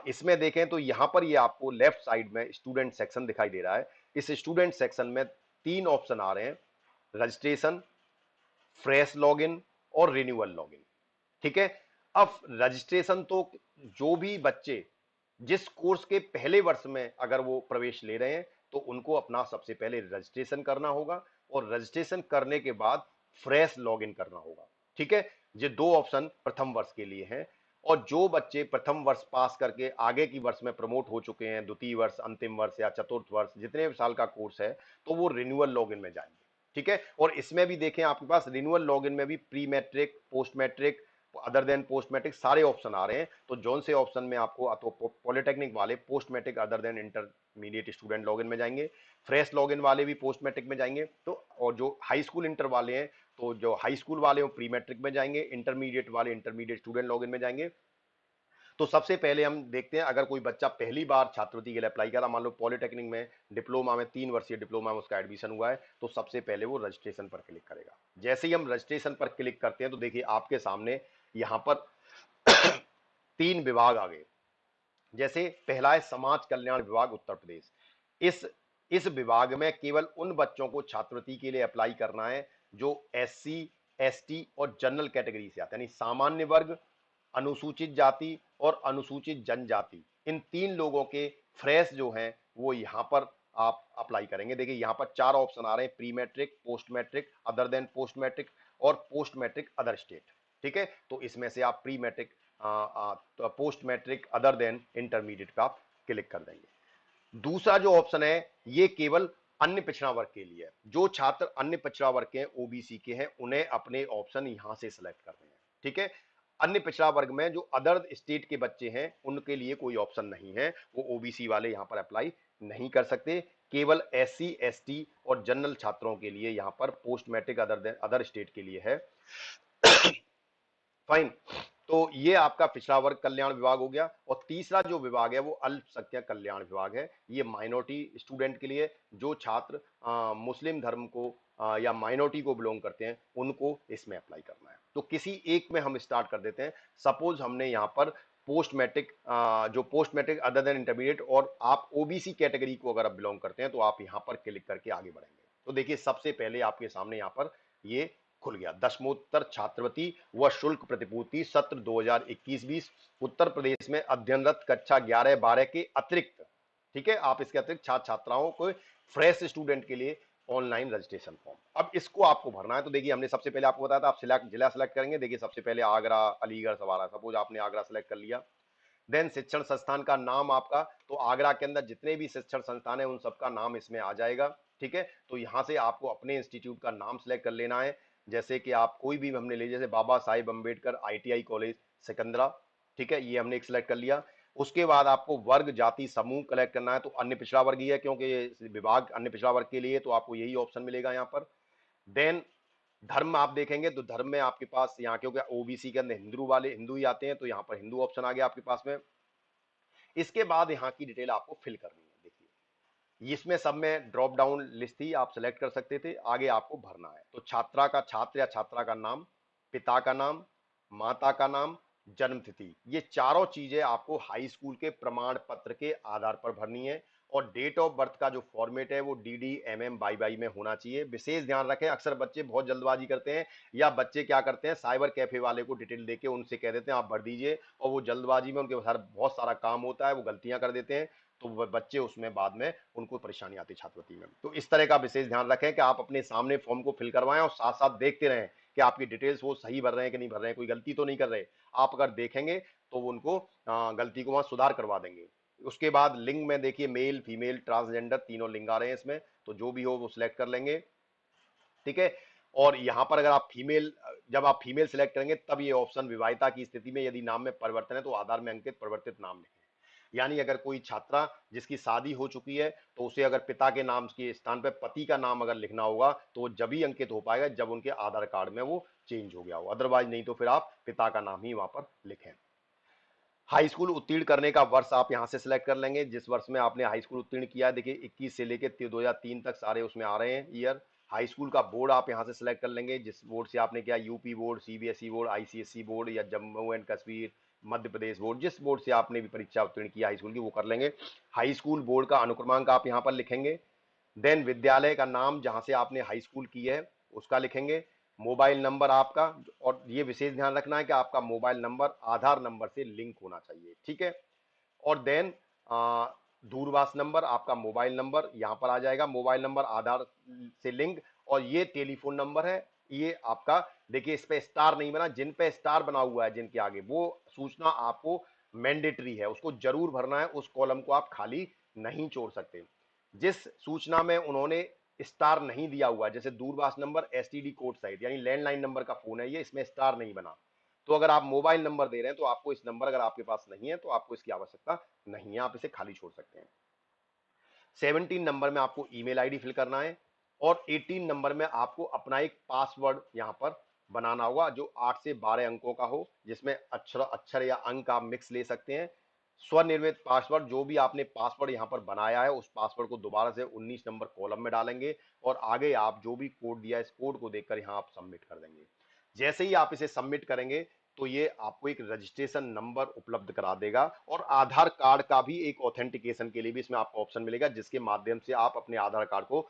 इसमें देखें तो यहाँ पर ये आपको लेफ्ट साइड में स्टूडेंट सेक्शन दिखाई दे रहा है। इस स्टूडेंट सेक्शन में 3 ऑप्शन आ रहे हैं, रजिस्ट्रेशन, फ्रेश लॉगिन और रिन्यूअल लॉगिन। ठीक है, अब रजिस्ट्रेशन तो जो भी बच्चे जिस कोर्स के पहले वर्ष में अगर वो प्रवेश ले रहे हैं तो उनको अपना सबसे पहले रजिस्ट्रेशन करना होगा और रजिस्ट्रेशन करने के बाद फ्रेश लॉगिन करना होगा। ठीक है, ये 2 ऑप्शन प्रथम वर्ष के लिए हैं। और जो बच्चे प्रथम वर्ष पास करके आगे की वर्ष में प्रमोट हो चुके हैं, द्वितीय वर्ष, अंतिम वर्ष या चतुर्थ वर्ष, जितने भी साल का कोर्स है, तो वो रिन्यूअल लॉगिन में जाएंगे। ठीक है, और इसमें भी देखें आपके पास रिन्यूअल लॉगिन में भी pre matric, post matric, other than post matric सारे ऑप्शन आ रहे हैं। तो जौन से ऑप्शन में आपको, तो पॉलिटेक्निक वाले post matric other than intermediate student login में जाएंगे, फ्रेश लॉगिन वाले भी पोस्ट मैट्रिक में जाएंगे। तो और जो हाई स्कूल इंटर वाले हैं तो जो हाई स्कूल वाले वो प्री मैट्रिक में जाएंगे, इंटरमीडिएट वाले इंटरमीडिएट स्टूडेंट लॉगिन में जाएंगे। तो सबसे पहले हम देखते हैं, अगर कोई बच्चा पहली बार छात्रवृत्ति के लिए अप्लाई करा, मान लो पॉलिटेक्निक में डिप्लोमा में 3 वर्षीय डिप्लोमा में उसका एडमिशन हुआ है, तो सबसे पहले वो रजिस्ट्रेशन पर क्लिक करेगा। जैसे ही हम रजिस्ट्रेशन पर क्लिक करते हैं तो देखिए आपके सामने यहां पर 3 विभाग आ गए। जैसे पहला है समाज कल्याण विभाग उत्तर प्रदेश। इस इस विभाग में केवल उन बच्चों को छात्रवृत्ति के लिए अप्लाई करना है जो एससी, एसटी और जनरल कैटेगरी से आते हैं, यानी सामान्य वर्ग, अनुसूचित जाति और अनुसूचित जनजाति, इन 3 लोगों के फ्रेश जो हैं वो यहां पर आप अप्लाई करेंगे। देखिए यहां पर 4 ऑप्शन आ रहे हैं, pre matric, post matric, other than post matric और पोस्ट मैट्रिक अदर स्टेट। ठीक है, तो इसमें से आप pre matric, post matric, other than intermediate का आप क्लिक कर देंगे। दूसरा जो ऑप्शन है ये केवल अन्य पिछड़ा वर्ग के लिए है। जो छात्र अन्य पिछड़ा वर्ग के हैं, ओबीसी के हैं, उन्हें अपने ऑप्शन यहां से सिलेक्ट करने हैं। ठीक है, अन्य पिछड़ा वर्ग में जो अदर स्टेट के बच्चे हैं उनके लिए कोई ऑप्शन नहीं है, वो ओबीसी वाले यहां पर अप्लाई नहीं कर सकते। केवल एससी, एसटी और जनरल छात्रों के लिए यहां पर पोस्ट मैट्रिक अदर स्टेट के लिए है। फाइन, तो ये आपका पिछड़ा वर्ग कल्याण विभाग हो गया। और तीसरा जो विभाग है वो अल्पसंख्यक कल्याण विभाग है। ये माइनॉरिटी स्टूडेंट के लिए, जो छात्र मुस्लिम धर्म को या माइनॉरिटी को बिलोंग करते हैं उनको इसमें अप्लाई करना है। तो किसी एक में हम स्टार्ट कर देते हैं। सपोज हमने यहाँ पर पोस्ट मैट्रिक, जो post matric other than intermediate, और आप ओबीसी कैटेगरी को अगर आप बिलोंग करते हैं तो आप यहाँ पर क्लिक करके आगे बढ़ेंगे। तो देखिए सबसे पहले आपके सामने यहाँ पर ये खुल गया, दशमोत्तर छात्रवृत्ति व शुल्क प्रतिपूर्ति सत्र 2021-20 उत्तर प्रदेश में अध्ययनरत कक्षा 11-12 के अतिरिक्त। ठीक है, आप इसके अतिरिक्त छात्र छात्राओं को फ्रेश स्टूडेंट के लिए ऑनलाइन रजिस्ट्रेशन फॉर्म, अब इसको आपको भरना है। तो देखिए हमने सबसे पहले आपको बताया था, आप जिला सेलेक्ट करेंगे। देखिए सबसे पहले आगरा, अलीगढ़ सब आ रहा है। सपोज आपने आगरा सेलेक्ट कर लिया। देन शिक्षण संस्थान का नाम आपका, तो आगरा के अंदर जितने भी शिक्षण संस्थान है उन सबका नाम इसमें आ जाएगा। ठीक है, तो यहां से आपको अपने इंस्टीट्यूट का नाम सेलेक्ट कर लेना है। जैसे कि आप कोई भी हमने ले, जैसे बाबा साहिब अम्बेडकर ITI कॉलेज सिकंदरा, ठीक है, ये हमने एक सिलेक्ट कर लिया। उसके बाद आपको वर्ग जाति समूह कलेक्ट करना है, तो अन्य पिछड़ा वर्ग ही है, क्योंकि ये विभाग अन्य पिछड़ा वर्ग के लिए, तो आपको यही ऑप्शन मिलेगा यहाँ पर। देन धर्म आप देखेंगे तो धर्म में आपके पास यहाँ, क्योंकि OBC के अंदर हिंदू वाले हिंदू ही आते हैं, तो यहाँ पर हिंदू ऑप्शन आ गया आपके पास में। इसके बाद यहाँ की डिटेल आपको फिल करनी है, देखिए इसमें सब में ड्रॉप डाउन लिस्ट थी, आप सेलेक्ट कर सकते थे, आगे आपको भरना है। तो छात्रा का, छात्र या छात्रा का नाम, पिता का नाम, माता का नाम, जन्म तिथि, ये चारों चीजें आपको हाई स्कूल के प्रमाण पत्र के आधार पर भरनी है। और डेट ऑफ बर्थ का जो फॉर्मेट है वो DD mm/y में होना चाहिए। विशेष ध्यान रखें, अक्सर बच्चे बहुत जल्दबाजी करते हैं, या बच्चे क्या करते हैं, साइबर कैफे वाले को डिटेल देके उनसे कह देते हैं आप भर दीजिए, और वो जल्दबाजी में उनके बहुत सारा काम होता है, वो गलतियां कर देते हैं, तो बच्चे उसमें बाद में उनको परेशानी आती है छात्रवृत्ति में। तो इस तरह का विशेष ध्यान रखें कि आप अपने सामने फॉर्म को फिल करवाएं, और साथ साथ देखते रहें कि आपकी डिटेल्स वो सही भर रहे हैं कि नहीं भर रहे हैं, कोई गलती तो नहीं कर रहे। आप अगर देखेंगे तो वो उनको गलती को वहां सुधार करवा देंगे। उसके बाद लिंग में देखिए, मेल फीमेल ट्रांसजेंडर तीनों लिंग आ रहे हैं इसमें, तो जो भी हो वो सिलेक्ट कर लेंगे, ठीक है। और यहां पर अगर आप फीमेल, जब आप फीमेल सिलेक्ट करेंगे तब ये ऑप्शन, विवाहिता की स्थिति में यदि नाम में परिवर्तन है तो आधार में अंकित परिवर्तित नाम लिखें। यानी अगर कोई छात्रा जिसकी शादी हो चुकी है, तो उसे अगर पिता के नाम के स्थान पर पति का नाम अगर लिखना होगा, तो वो जब ही अंकित हो पाएगा जब उनके आधार कार्ड में वो चेंज हो गया हो, अदरवाइज नहीं तो फिर आप पिता का नाम ही वहां पर लिखें। हाई स्कूल उत्तीर्ण करने का वर्ष आप यहां से सिलेक्ट कर लेंगे, जिस वर्ष में आपने हाई स्कूल उत्तीर्ण किया है। देखिए 21 से लेके 2003 तक सारे उसमें आ रहे हैं ईयर। हाई स्कूल का बोर्ड आप यहां से सिलेक्ट कर लेंगे, जिस बोर्ड से आपने किया, UP board, CBSE board, ICSE board, या जम्मू एंड कश्मीर, मध्य प्रदेश बोर्ड, जिस बोर्ड से आपने भी परीक्षा उत्तीर्ण किया हाई स्कूल की, वो कर लेंगे। हाई स्कूल बोर्ड का अनुक्रमांक आप यहाँ पर लिखेंगे। देन विद्यालय का नाम जहां से आपने हाई स्कूल की है उसका लिखेंगे। मोबाइल नंबर आपका, और ये विशेष ध्यान रखना है कि आपका मोबाइल नंबर आधार नंबर से लिंक होना चाहिए, ठीक है। और देन दूरभाष नंबर, आपका मोबाइल नंबर यहां पर आ जाएगा, मोबाइल नंबर आधार से लिंक, और ये टेलीफोन नंबर है, ये आपका। देखिए इस पे स्टार नहीं बना, जिन पे स्टार बना हुआ है जिनके आगे, वो सूचना आपको मैंडेटरी है, उसको जरूर भरना है, उस कॉलम को आप खाली नहीं छोड़ सकते। जिस सूचना में उन्होंने स्टार नहीं दिया हुआ है, जैसे दूरभाष नंबर STD कोड सहित, यानी लैंडलाइन नंबर का फोन है ये, इसमें स्टार नहीं बना, तो अगर आप मोबाइल नंबर दे रहे हैं तो आपको इस नंबर, अगर आपके पास नहीं है तो आपको इसकी आवश्यकता नहीं है, आप इसे खाली छोड़ सकते हैं। 17 नंबर में आपको ईमेल आईडी फिल करना है, और 18 नंबर में आपको अपना एक पासवर्ड यहां पर बनाना होगा, जो 8 से 12 अंकों का हो, जिसमें अक्षर अक्षर या अंक आप मिक्स ले सकते हैं। स्वनिर्मित पासवर्ड, जो भी आपने पासवर्ड यहां पर बनाया है उस पासवर्ड को दोबारा से 19 नंबर कॉलम में डालेंगे, और आगे आप जो भी कोड दिया है इस कोड को देखकर यहां आप सबमिट कर देंगे। जैसे ही आप इसे सबमिट करेंगे तो ये आपको एक रजिस्ट्रेशन नंबर उपलब्ध करा देगा, और आधार कार्ड का भी एक ऑथेंटिकेशन के लिए भी इसमें आपको ऑप्शन मिलेगा, जिसके माध्यम से आप अपने आधार कार्ड को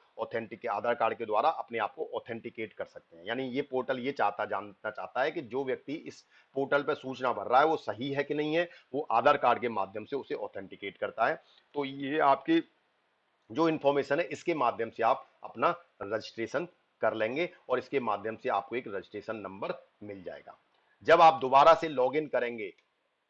आधार कार्ड के द्वारा अपने आप को ऑथेंटिकेट कर सकते हैं। यानी ये पोर्टल ये जानना चाहता है कि जो व्यक्ति इस पोर्टल पर सूचना भर रहा है वो सही है कि नहीं है, वो आधार कार्ड के माध्यम से उसे ऑथेंटिकेट करता है। तो ये आपकी जो इंफॉर्मेशन है इसके माध्यम से आप अपना रजिस्ट्रेशन कर लेंगे, और इसके माध्यम से आपको एक रजिस्ट्रेशन नंबर मिल जाएगा। जब आप दोबारा से लॉगिन करेंगे,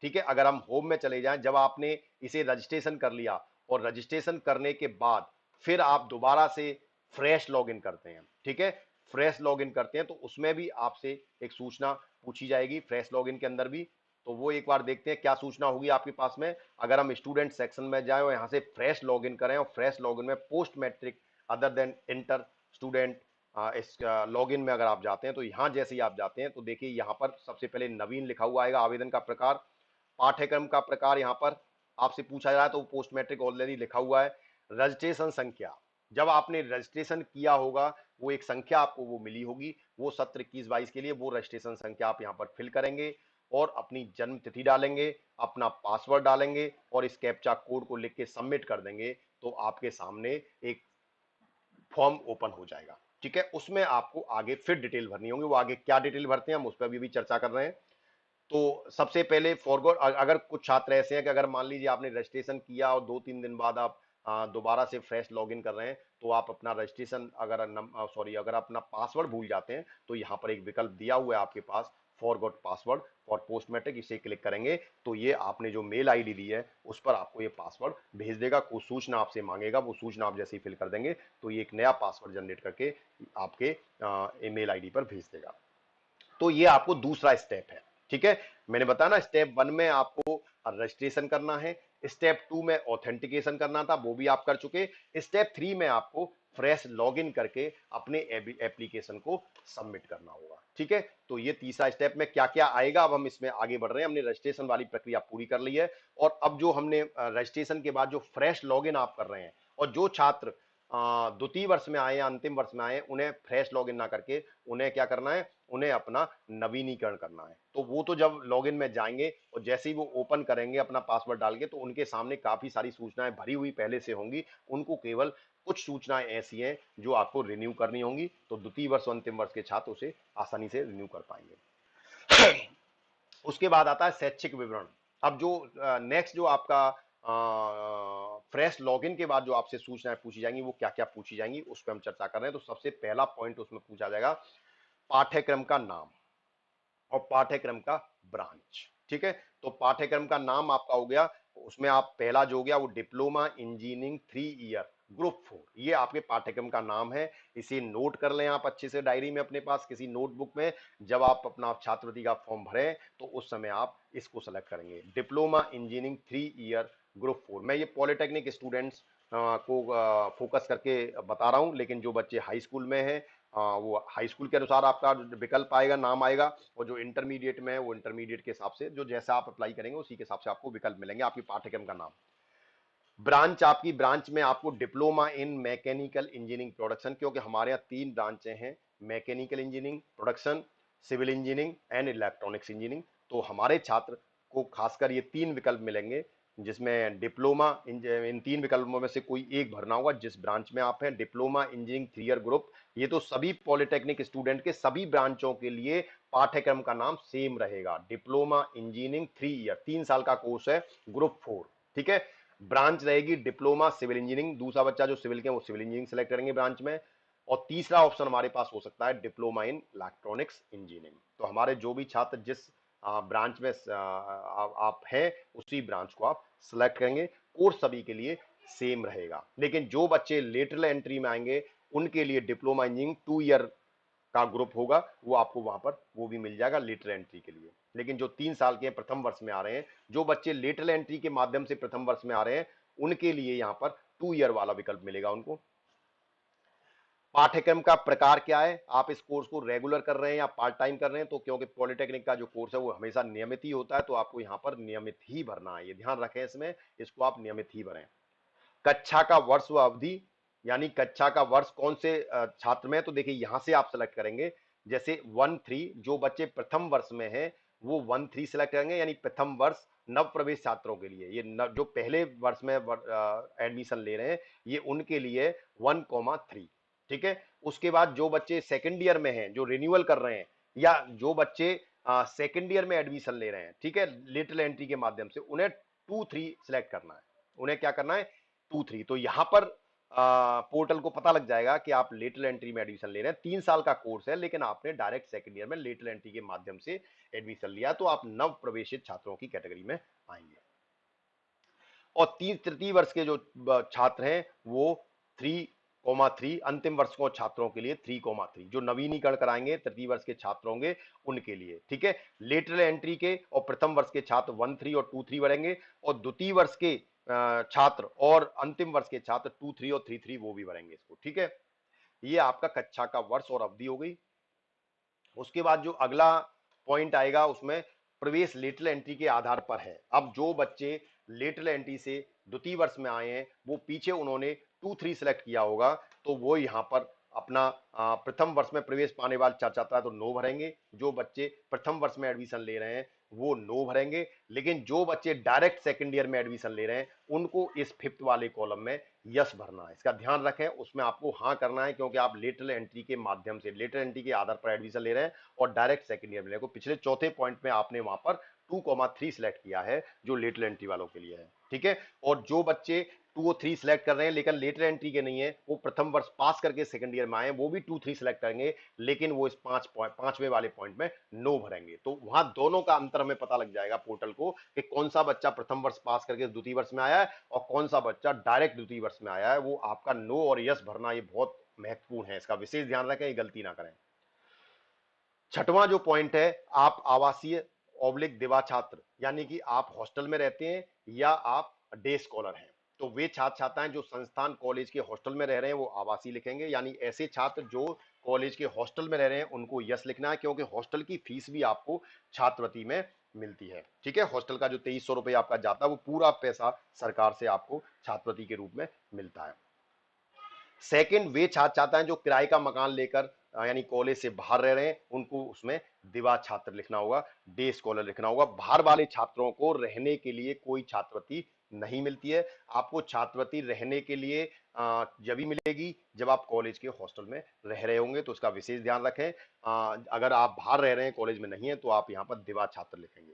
ठीक है, अगर हम होम में चले जाएं, जब आपने इसे रजिस्ट्रेशन कर लिया, और रजिस्ट्रेशन करने के बाद फिर आप दोबारा से फ्रेश लॉगिन करते हैं, ठीक है, फ्रेश लॉगिन करते हैं, तो उसमें भी आपसे एक सूचना पूछी जाएगी फ्रेश लॉगिन के अंदर भी। तो वो एक बार देखते हैं क्या सूचना होगी आपके पास में। अगर हम स्टूडेंट सेक्शन में जाएं और यहां से फ्रेश लॉगिन करें, और फ्रेश लॉगिन में post matric other than inter student, इस लॉगिन में अगर आप जाते हैं, तो यहां जैसे ही आप जाते हैं तो देखिए यहां पर सबसे पहले नवीन लिखा हुआ आएगा, आवेदन का प्रकार, पाठ्यक्रम का प्रकार यहां पर आपसे पूछा जा रहा है, तो पोस्ट मैट्रिक ऑलरेडी लिखा हुआ है। रजिस्ट्रेशन संख्या, जब आपने रजिस्ट्रेशन किया होगा वो एक संख्या आपको वो मिली होगी, वो सत्र 21-22 के लिए, वो रजिस्ट्रेशन संख्या आप यहां पर फिल करेंगे, और अपनी जन्म तिथि डालेंगे, अपना पासवर्ड डालेंगे, और इस कैप्चा कोड को लिख के सबमिट कर देंगे, तो आपके सामने एक फॉर्म ओपन हो जाएगा, ठीक है। उसमें आपको आगे फिर डिटेल भरनी होगी, वो आगे क्या डिटेल भरते हैं हम उस पर भी चर्चा कर रहे हैं। तो सबसे पहले फॉरगॉट, अगर कुछ छात्र ऐसे हैं कि अगर मान लीजिए आपने रजिस्ट्रेशन किया और 2-3 दिन बाद आप दोबारा से फ्रेश लॉगिन कर रहे हैं, तो आप अपना रजिस्ट्रेशन, अगर अपना पासवर्ड भूल जाते हैं, तो यहाँ पर एक विकल्प दिया हुआ है आपके पास, forgot password for post matric, इसे क्लिक करेंगे तो ये आपने जो मेल आईडी दी है उस पर आपको ये पासवर्ड भेज देगा। कुछ सूचना आपसे मांगेगा, वो सूचना आप जैसे ही फिल कर देंगे तो ये एक नया पासवर्ड जनरेट करके आपके ईमेल आईडी पर भेज देगा। तो ये आपको दूसरा स्टेप है। ठीक है, मैंने बताया ना स्टेप 1 में आपको रजिस्ट्रेशन करना है, स्टेप 2 में ऑथेंटिकेशन करना था, वो भी आप कर चुके। स्टेप 3 में आपको फ्रेश लॉगिन करके अपने एप्लीकेशन को सबमिट करना होगा। ठीक है, तो ये तीसरा स्टेप में क्या क्या आएगा, अब हम इसमें आगे बढ़ रहे हैं। हमने रजिस्ट्रेशन वाली प्रक्रिया पूरी कर ली है और अब जो हमने रजिस्ट्रेशन के बाद जो फ्रेश लॉगिन आप कर रहे हैं, और जो छात्र द्वितीय वर्ष में आए या अंतिम वर्ष में आए, उन्हें फ्रेश लॉगिन ना करके उन्हें क्या करना है, उन्हें अपना नवीनीकरण करना है। तो वो तो जब लॉगिन में जाएंगे और जैसे ही वो ओपन करेंगे अपना पासवर्ड डाल के, तो उनके सामने काफी सारी सूचनाएं भरी हुई पहले से होंगी। उनको केवल कुछ सूचनाएं ऐसी हैं जो आपको रिन्यू करनी होंगी, तो द्वितीय वर्ष और अंतिम वर्ष के छात्र उसे आसानी से रिन्यू कर पाएंगे। उसके बाद आता है शैक्षिक विवरण। अब जो नेक्स्ट जो आपका फ्रेश लॉगिन के बाद जो आपसे सूचनाएं पूछी जाएंगी, वो क्या क्या पूछी जाएंगी उस पर हम चर्चा कर रहे हैं। तो सबसे पहला पॉइंट उसमें पूछा जाएगा पाठ्यक्रम का नाम और पाठ्यक्रम का ब्रांच। ठीक है, तो पाठ्यक्रम का नाम आपका हो गया, उसमें आप पहला जो हो गया वो डिप्लोमा इंजीनियरिंग 3 ईयर ग्रुप 4, ये आपके पाठ्यक्रम का नाम है। इसे नोट कर लें आप अच्छे से डायरी में अपने पास किसी नोटबुक में। जब आप अपना छात्रवृत्ति का फॉर्म भरें तो उस समय आप इसको सेलेक्ट करेंगे, डिप्लोमा इंजीनियरिंग 3 ईयर ग्रुप 4। मैं ये पॉलिटेक्निक स्टूडेंट्स को फोकस करके बता रहा हूं, लेकिन जो बच्चे हाई स्कूल में हैं वो हाई स्कूल के अनुसार आपका विकल्प आएगा, नाम आएगा, और जो इंटरमीडिएट में है वो इंटरमीडिएट के हिसाब से, जो जैसा आप अप्लाई करेंगे उसी के हिसाब से आपको विकल्प मिलेंगे आपके पाठ्यक्रम का नाम। ब्रांच, आपकी ब्रांच में आपको diploma in mechanical engineering production, क्योंकि हमारे यहाँ 3 ब्रांचें हैं, mechanical engineering production, civil engineering and electronics engineering. तो हमारे छात्र को खासकर ये 3 विकल्प मिलेंगे, जिसमें डिप्लोमा इन 3 विकल्पों में से कोई एक भरना होगा जिस ब्रांच में आप हैं। डिप्लोमा इंजीनियरिंग 3 ईयर ग्रुप, ये तो सभी पॉलिटेक्निक स्टूडेंट के सभी ब्रांचों के लिए पाठ्यक्रम का नाम सेम रहेगा, डिप्लोमा इंजीनियरिंग 3 ईयर, 3 साल का कोर्स है, ग्रुप 4। ठीक है, ब्रांच रहेगी डिप्लोमा सिविल इंजीनियरिंग, दूसरा बच्चा जो सिविल के वो सिविल इंजीनियरिंग सेलेक्ट करेंगे ब्रांच में, और तीसरा ऑप्शन हमारे पास हो सकता है डिप्लोमा इन इलेक्ट्रॉनिक्स इंजीनियरिंग। तो हमारे जो भी छात्र जिस ब्रांच में आप हैं उसी ब्रांच को आप सेलेक्ट करेंगे। कोर्स सभी के लिए सेम रहेगा, लेकिन जो बच्चे लेटरल एंट्री में आएंगे उनके लिए डिप्लोमा इंजीनियरिंग 2 ईयर का ग्रुप होगा, वो आपको वहां पर वो भी मिल जाएगा लेटर एंट्री के लिए। लेकिन जो 3 साल के प्रथम वर्ष में आ रहे हैं, जो बच्चे लेटर एंट्री के माध्यम से प्रथम वर्ष में आ रहे हैं, उनके लिए यहाँ पर 2 ईयर वाला विकल्प मिलेगा उनको। पाठ्यक्रम का प्रकार क्या है, आप इस कोर्स को रेगुलर कर रहे हैं या पार्ट टाइम कर रहे हैं, तो क्योंकि पॉलिटेक्निक का जो कोर्स है वो हमेशा नियमित ही होता है, तो आपको यहाँ पर नियमित ही भरना है, ये ध्यान रखें, इसमें इसको आप नियमित ही भरें। कक्षा का वर्ष व अवधि, यानी कक्षा का वर्ष कौन से छात्र में है, तो देखिए यहां से आप सेलेक्ट करेंगे। जैसे 1-3 जो बच्चे प्रथम वर्ष में हैं वो 1-3 सेलेक्ट करेंगे, यानी प्रथम वर्ष नव प्रवेश छात्रों के लिए, ये जो पहले वर्ष में एडमिशन ले रहे हैं ये उनके लिए 1-3। ठीक है, उसके बाद जो बच्चे सेकेंड ईयर में हैं, जो रिन्यूअल कर रहे हैं, या जो बच्चे सेकेंड ईयर में एडमिशन ले रहे हैं, ठीक है, लेटरल एंट्री के माध्यम से, उन्हें 2-3 सेलेक्ट करना है। उन्हें क्या करना है, 2-3। तो यहां पर पोर्टल को पता लग जाएगा कि आप लेटरल एंट्री में एडमिशन ले रहे हैं, 3 साल का कोर्स है, लेकिन आपने डायरेक्ट सेकंड ईयर में लेटरल एंट्री के माध्यम से एडमिशन लिया, तो आप नव प्रवेशित छात्रों की कैटेगरी में आएंगे। और तृतीय वर्ष के जो छात्र हैं वो 3,3, अंतिम वर्ष को छात्रों के लिए 3,3, जो नवीनीकरण कराएंगे तृतीय वर्ष के छात्र होंगे उनके लिए। ठीक है, लेटरल एंट्री के और प्रथम वर्ष के छात्र 1-3 और 2-3 बढ़ेंगे, और द्वितीय वर्ष के छात्र और अंतिम वर्ष के छात्र 2-3 और 3-3 वो भी बढ़ेंगे इसको। ठीक है, ये आपका कक्षा का वर्ष और अवधि हो गई। उसके बाद जो अगला पॉइंट आएगा उसमें प्रवेश लेटरल एंट्री के आधार पर है। अब जो बच्चे लेटरल एंट्री से द्वितीय वर्ष में आए हैं वो पीछे उन्होंने 2-3 सेलेक्ट किया होगा, तो वो यहाँ पर अपना प्रथम वर्ष में प्रवेश पाने वाले छात्र है तो नो भरेंगे। जो बच्चे प्रथम वर्ष में एडमिशन ले रहे हैं वो नो भरेंगे, लेकिन जो बच्चे डायरेक्ट सेकंड ईयर में एडमिशन ले रहे हैं उनको इस फिफ्थ वाले कॉलम में यस भरना है। इसका ध्यान रखें, उसमें आपको हाँ करना है, क्योंकि आप लेटरल एंट्री के माध्यम से, लेटरल एंट्री के आधार पर एडमिशन ले रहे हैं और डायरेक्ट सेकंड ईयर में ले रहे हैं। पिछले चौथे पॉइंट में आपने वहां पर 2,3 सेलेक्ट किया है जो लेटरल एंट्री वालों के लिए है। ठीक है। और जो बच्चे 2 और 3 सिलेक्ट कर रहे हैं लेकिन लेटर एंट्री के नहीं है, वो प्रथम वर्ष पास करके सेकंड ईयर में आए, वो भी 2 3 सिलेक्ट करेंगे, लेकिन वो इस 5वें वाले पॉइंट में नो भरेंगे। तो वहां दोनों का अंतर हमें पता लग जाएगा पोर्टल को कि कौन सा बच्चा प्रथम वर्ष पास करके द्वितीय वर्ष में आया है और कौन सा बच्चा डायरेक्ट द्वितीय वर्ष में आया है। वो आपका नो और यस भरना ये बहुत महत्वपूर्ण है, इसका विशेष ध्यान रखें, ये गलती ना करें। छठवां जो पॉइंट है, आप आवासीय ऑब्लिक दिवा छात्र, यानी कि आप हॉस्टल में रहते हैं या आप डे स्कॉलर हैं, तो वे छात्र छात्राएं जो संस्थान कॉलेज के हॉस्टल में रह रहे हैं वो आवासीय लिखेंगे। यानी ऐसे छात्र जो कॉलेज के हॉस्टल में रह रहे हैं उनको यस लिखना है, क्योंकि हॉस्टल की फीस भी आपको छात्रवृत्ति में मिलती है। ठीक है, हॉस्टल का जो 2300 रुपये आपका जाता है वो पूरा पैसा सरकार से आपको छात्रवृत्ति के रूप में मिलता है। सेकंड, वे छात्र छात्रा हैं जो किराए का मकान लेकर यानी कॉलेज से बाहर रह रहे हैं, उनको उसमें दिवा छात्र लिखना होगा, डे स्कॉलर लिखना होगा। बाहर वाले छात्रों को रहने के लिए कोई छात्रवृत्ति नहीं मिलती है। आपको छात्रवृत्ति रहने के लिए जब भी मिलेगी जब आप कॉलेज के हॉस्टल में रह रहे होंगे, तो उसका विशेष ध्यान रखें। अगर आप बाहर रह रहे हैं, कॉलेज में नहीं है, तो आप यहाँ पर दिवा छात्र लिखेंगे।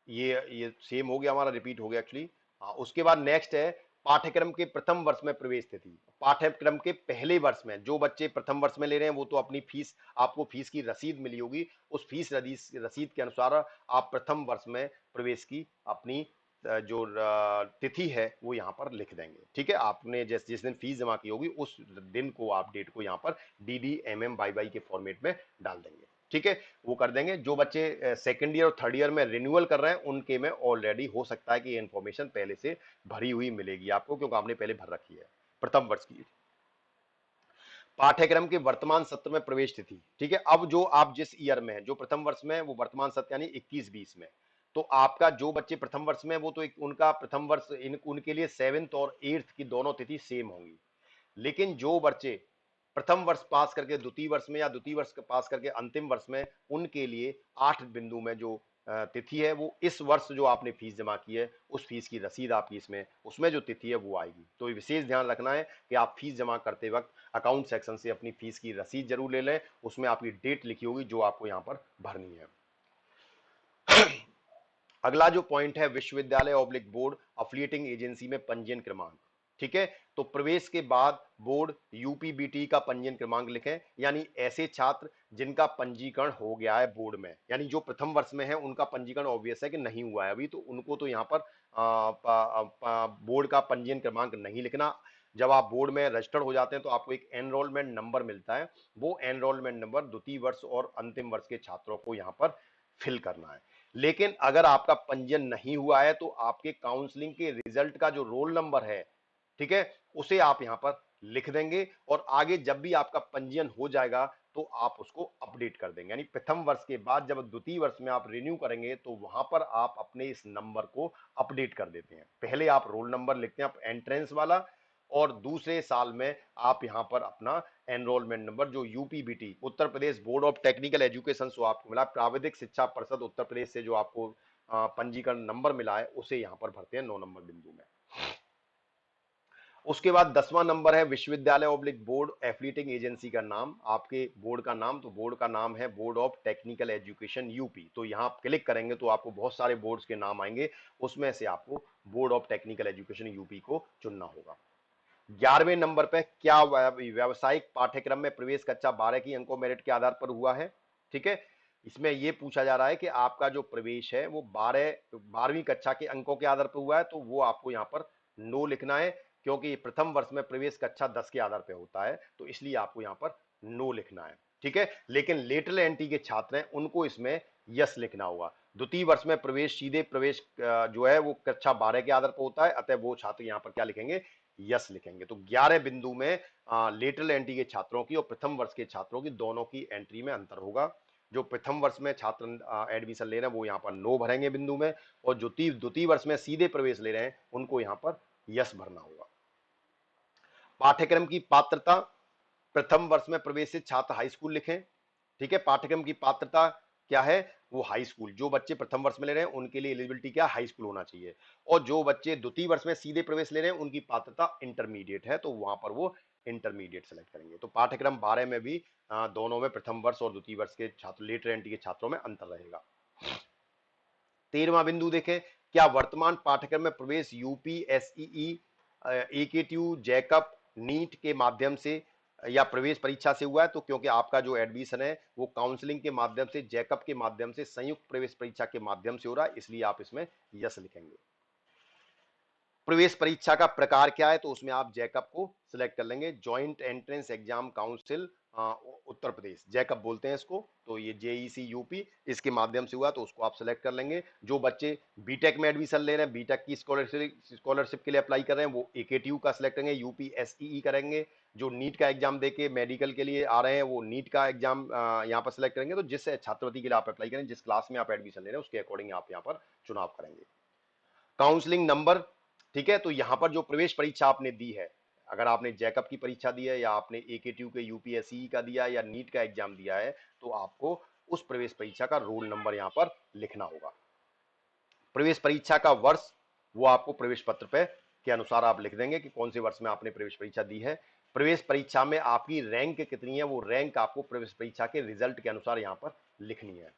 ये सेम हो गया, हमारा रिपीट हो गया एक्चुअली। हाँ, उसके बाद नेक्स्ट है पाठ्यक्रम के प्रथम वर्ष में प्रवेश तिथि। पाठ्यक्रम के पहले वर्ष में जो बच्चे प्रथम वर्ष में ले रहे हैं वो तो अपनी फीस, आपको फीस की रसीद मिली होगी, उस फीस रसीद के अनुसार आप प्रथम वर्ष में प्रवेश की अपनी जो तिथि है वो यहाँ पर लिख देंगे। ठीक है, आपने जिस दिन फीस जमा की होगी उस दिन को, आप डेट को यहाँ पर DDMM/Y के फॉर्मेट में डाल देंगे। ठीक है, वो कर देंगे। जो बच्चे सेकंड ईयर और थर्ड ईयर में रिन्यूअल कर रहे हैं उनके में ऑलरेडी हो सकता है कि ये इन्फॉर्मेशन पहले से भरी हुई मिलेगी आपको, क्योंकि आपने पहले भर रखी है प्रथम वर्ष की। पाठ्यक्रम के वर्तमान सत्र में प्रवेश तिथि। ठीक है, अब जो आप जिस ईयर में है, जो प्रथम वर्ष में है वो वर्तमान सत्र यानी 21-20 में, तो आपका जो बच्चे प्रथम वर्ष में, वो तो उनका प्रथम वर्ष उनके लिए 7th और 8th की दोनों तिथि सेम होंगी। लेकिन जो बच्चे प्रथम वर्ष पास करके द्वितीय वर्ष में या द्वितीय वर्ष पास करके अंतिम वर्ष में, उनके लिए 8 बिंदु में जो तिथि है वो इस वर्ष जो आपने फीस जमा की है उस फीस की रसीद आपकी इसमें, उसमें जो तिथि है वो आएगी। तो ये विशेष ध्यान रखना है कि आप फीस जमा करते वक्त अकाउंट सेक्शन से अपनी फीस की रसीद जरूर ले लें, उसमें आपकी डेट लिखी होगी जो आपको यहाँ पर भरनी है। अगला जो पॉइंट है, विश्वविद्यालय ऑब्लिक बोर्ड अफिलिएटिंग एजेंसी में पंजीयन क्रमांक। ठीक है, तो प्रवेश के बाद बोर्ड यूपीबीटी का पंजीयन क्रमांक लिखें, यानी ऐसे छात्र जिनका पंजीकरण हो गया है बोर्ड में, यानी जो प्रथम वर्ष में है उनका पंजीकरण ऑब्वियस है कि नहीं हुआ है अभी, तो उनको तो यहाँ पर बोर्ड का पंजीयन क्रमांक नहीं लिखना। जब आप बोर्ड में रजिस्टर्ड हो जाते हैं तो आपको एक एनरोलमेंट नंबर मिलता है, वो एनरोलमेंट नंबर द्वितीय वर्ष और अंतिम वर्ष के छात्रों को यहाँ पर फिल करना है। लेकिन अगर आपका पंजीयन नहीं हुआ है तो आपके काउंसलिंग के रिजल्ट का जो रोल नंबर है, ठीक है, उसे आप यहां पर लिख देंगे और आगे जब भी आपका पंजीयन हो जाएगा तो आप उसको अपडेट कर देंगे। यानी प्रथम वर्ष के बाद जब द्वितीय वर्ष में आप रिन्यू करेंगे तो वहां पर आप अपने इस नंबर को अपडेट कर देते हैं। पहले आप रोल नंबर लिखते हैं एंट्रेंस वाला, और दूसरे साल में आप यहां पर अपना एनरोलमेंट नंबर जो यूपीबीटी Uttar Pradesh board of technical education से आपको मिला, प्राविधिक शिक्षा परिषद उत्तर प्रदेश से जो आपको पंजीकरण नंबर मिला है उसे यहां पर भरते हैं 9 नंबर बिंदु में। उसके बाद 10वां नंबर है विश्वविद्यालय ऑब्लिक बोर्ड एफिलिएटिंग एजेंसी का नाम, आपके बोर्ड का नाम, तो बोर्ड का नाम है board of technical education UP. तो यहां आप क्लिक करेंगे तो आपको बहुत सारे बोर्ड्स के नाम आएंगे, उसमें से आपको board of technical education UP को चुनना होगा। 11वें नंबर पे क्या व्यावसायिक पाठ्यक्रम में प्रवेश कक्षा 12 की अंकों मेरिट के आधार पर हुआ है। ठीक है, इसमें यह पूछा जा रहा है कि आपका जो प्रवेश है वो 12वीं कक्षा के अंकों के आधार पर हुआ है, तो वो आपको यहाँ पर नो लिखना है, क्योंकि प्रथम वर्ष में प्रवेश कक्षा 10 के आधार पर होता है, तो इसलिए आपको यहाँ पर नो लिखना है। ठीक है, लेकिन लेटरल एंट्री के छात्र हैं उनको इसमें यस लिखना होगा। द्वितीय वर्ष में प्रवेश सीधे प्रवेश जो है वो कक्षा 12 के आधार पर होता है, अतः वो छात्र यहाँ पर क्या लिखेंगे, यस लिखेंगे। तो 11 बिंदु में लेटरल एंट्री के छात्रों की और प्रथम वर्ष के छात्रों की दोनों की एंट्री में अंतर होगा। जो प्रथम वर्ष में छात्र एडमिशन ले रहे हैं वो यहाँ पर नो भरेंगे बिंदु में, और जो द्वितीय वर्ष में सीधे प्रवेश ले रहे हैं उनको यहाँ पर यस भरना होगा। पाठ्यक्रम की पात्रता, प्रथम वर्ष में प्रवेशित छात्र हाई स्कूल लिखें। ठीक है, पाठ्यक्रम की पात्रता क्या है, वो हाई स्कूल। जो बच्चे प्रथम वर्ष में ले रहे हैं उनके लिए एलिजिबिलिटी क्या, हाई स्कूल होना चाहिए। और जो बच्चे द्वितीय वर्ष में सीधे प्रवेश ले रहे हैं उनकी पात्रता इंटरमीडिएट है, तो वहां पर वो इंटरमीडिएट सेलेक्ट करेंगे। तो पाठ्यक्रम 12 में भी दोनों में प्रथम वर्ष और द्वितीय वर्ष के छात्र लेटर एंट्री के छात्रों में अंतर रहेगा। 13वां बिंदु देखें, क्या वर्तमान पाठ्यक्रम में प्रवेश यूपीएसई, एकेटीयू, जैकब, नीट के माध्यम से या प्रवेश परीक्षा से हुआ है? तो क्योंकि आपका जो एडमिशन है वो काउंसलिंग के माध्यम से, जैकब के माध्यम से, संयुक्त प्रवेश परीक्षा के माध्यम से हो रहा है, इसलिए आप इसमें यस लिखेंगे। प्रवेश परीक्षा का प्रकार क्या है? तो उसमें आप जैकब को सिलेक्ट कर लेंगे, joint entrance exam council Uttar Pradesh, Jacob बोलते हैं इसको। तो ये जेईसी यूपी इसके माध्यम से हुआ, तो उसको आप सिलेक्ट कर लेंगे। जो बच्चे बीटेक में एडमिशन ले रहे हैं, बीटेक की स्कॉलरशिप के लिए अप्लाई कर रहे हैं, वो एकेटीयू का सिलेक्ट करेंगे, यूपीएसई करेंगे। जो नीट का एग्जाम देके मेडिकल के लिए आ रहे हैं, वो नीट का एग्जाम यहाँ पर सिलेक्ट करेंगे। तो जिस छात्रवृत्ति के लिए आप अप्लाई करें, जिस क्लास में आप एडमिशन ले रहे हैं, उसके अकॉर्डिंग आप यहाँ पर चुनाव करेंगे। काउंसलिंग नंबर, ठीक है। तो यहां पर जो प्रवेश परीक्षा आपने दी है, अगर आपने जैकब की परीक्षा दी है या आपने एकेटीयू के यूपीएससी का दिया है या नीट का एग्जाम दिया है, तो आपको उस प्रवेश परीक्षा का रोल नंबर यहां पर लिखना होगा। प्रवेश परीक्षा का वर्ष वो आपको प्रवेश पत्र पे के अनुसार आप लिख देंगे कि कौन से वर्ष में आपने प्रवेश परीक्षा दी है। प्रवेश परीक्षा में आपकी रैंक कितनी है, वो रैंक आपको प्रवेश परीक्षा के रिजल्ट के अनुसार यहां पर लिखनी है।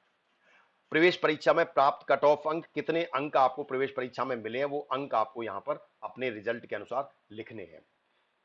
प्रवेश परीक्षा में प्राप्त कट ऑफ अंक, कितने अंक आपको प्रवेश परीक्षा में मिले हैं, वो अंक आपको यहां पर अपने रिजल्ट के अनुसार लिखने हैं।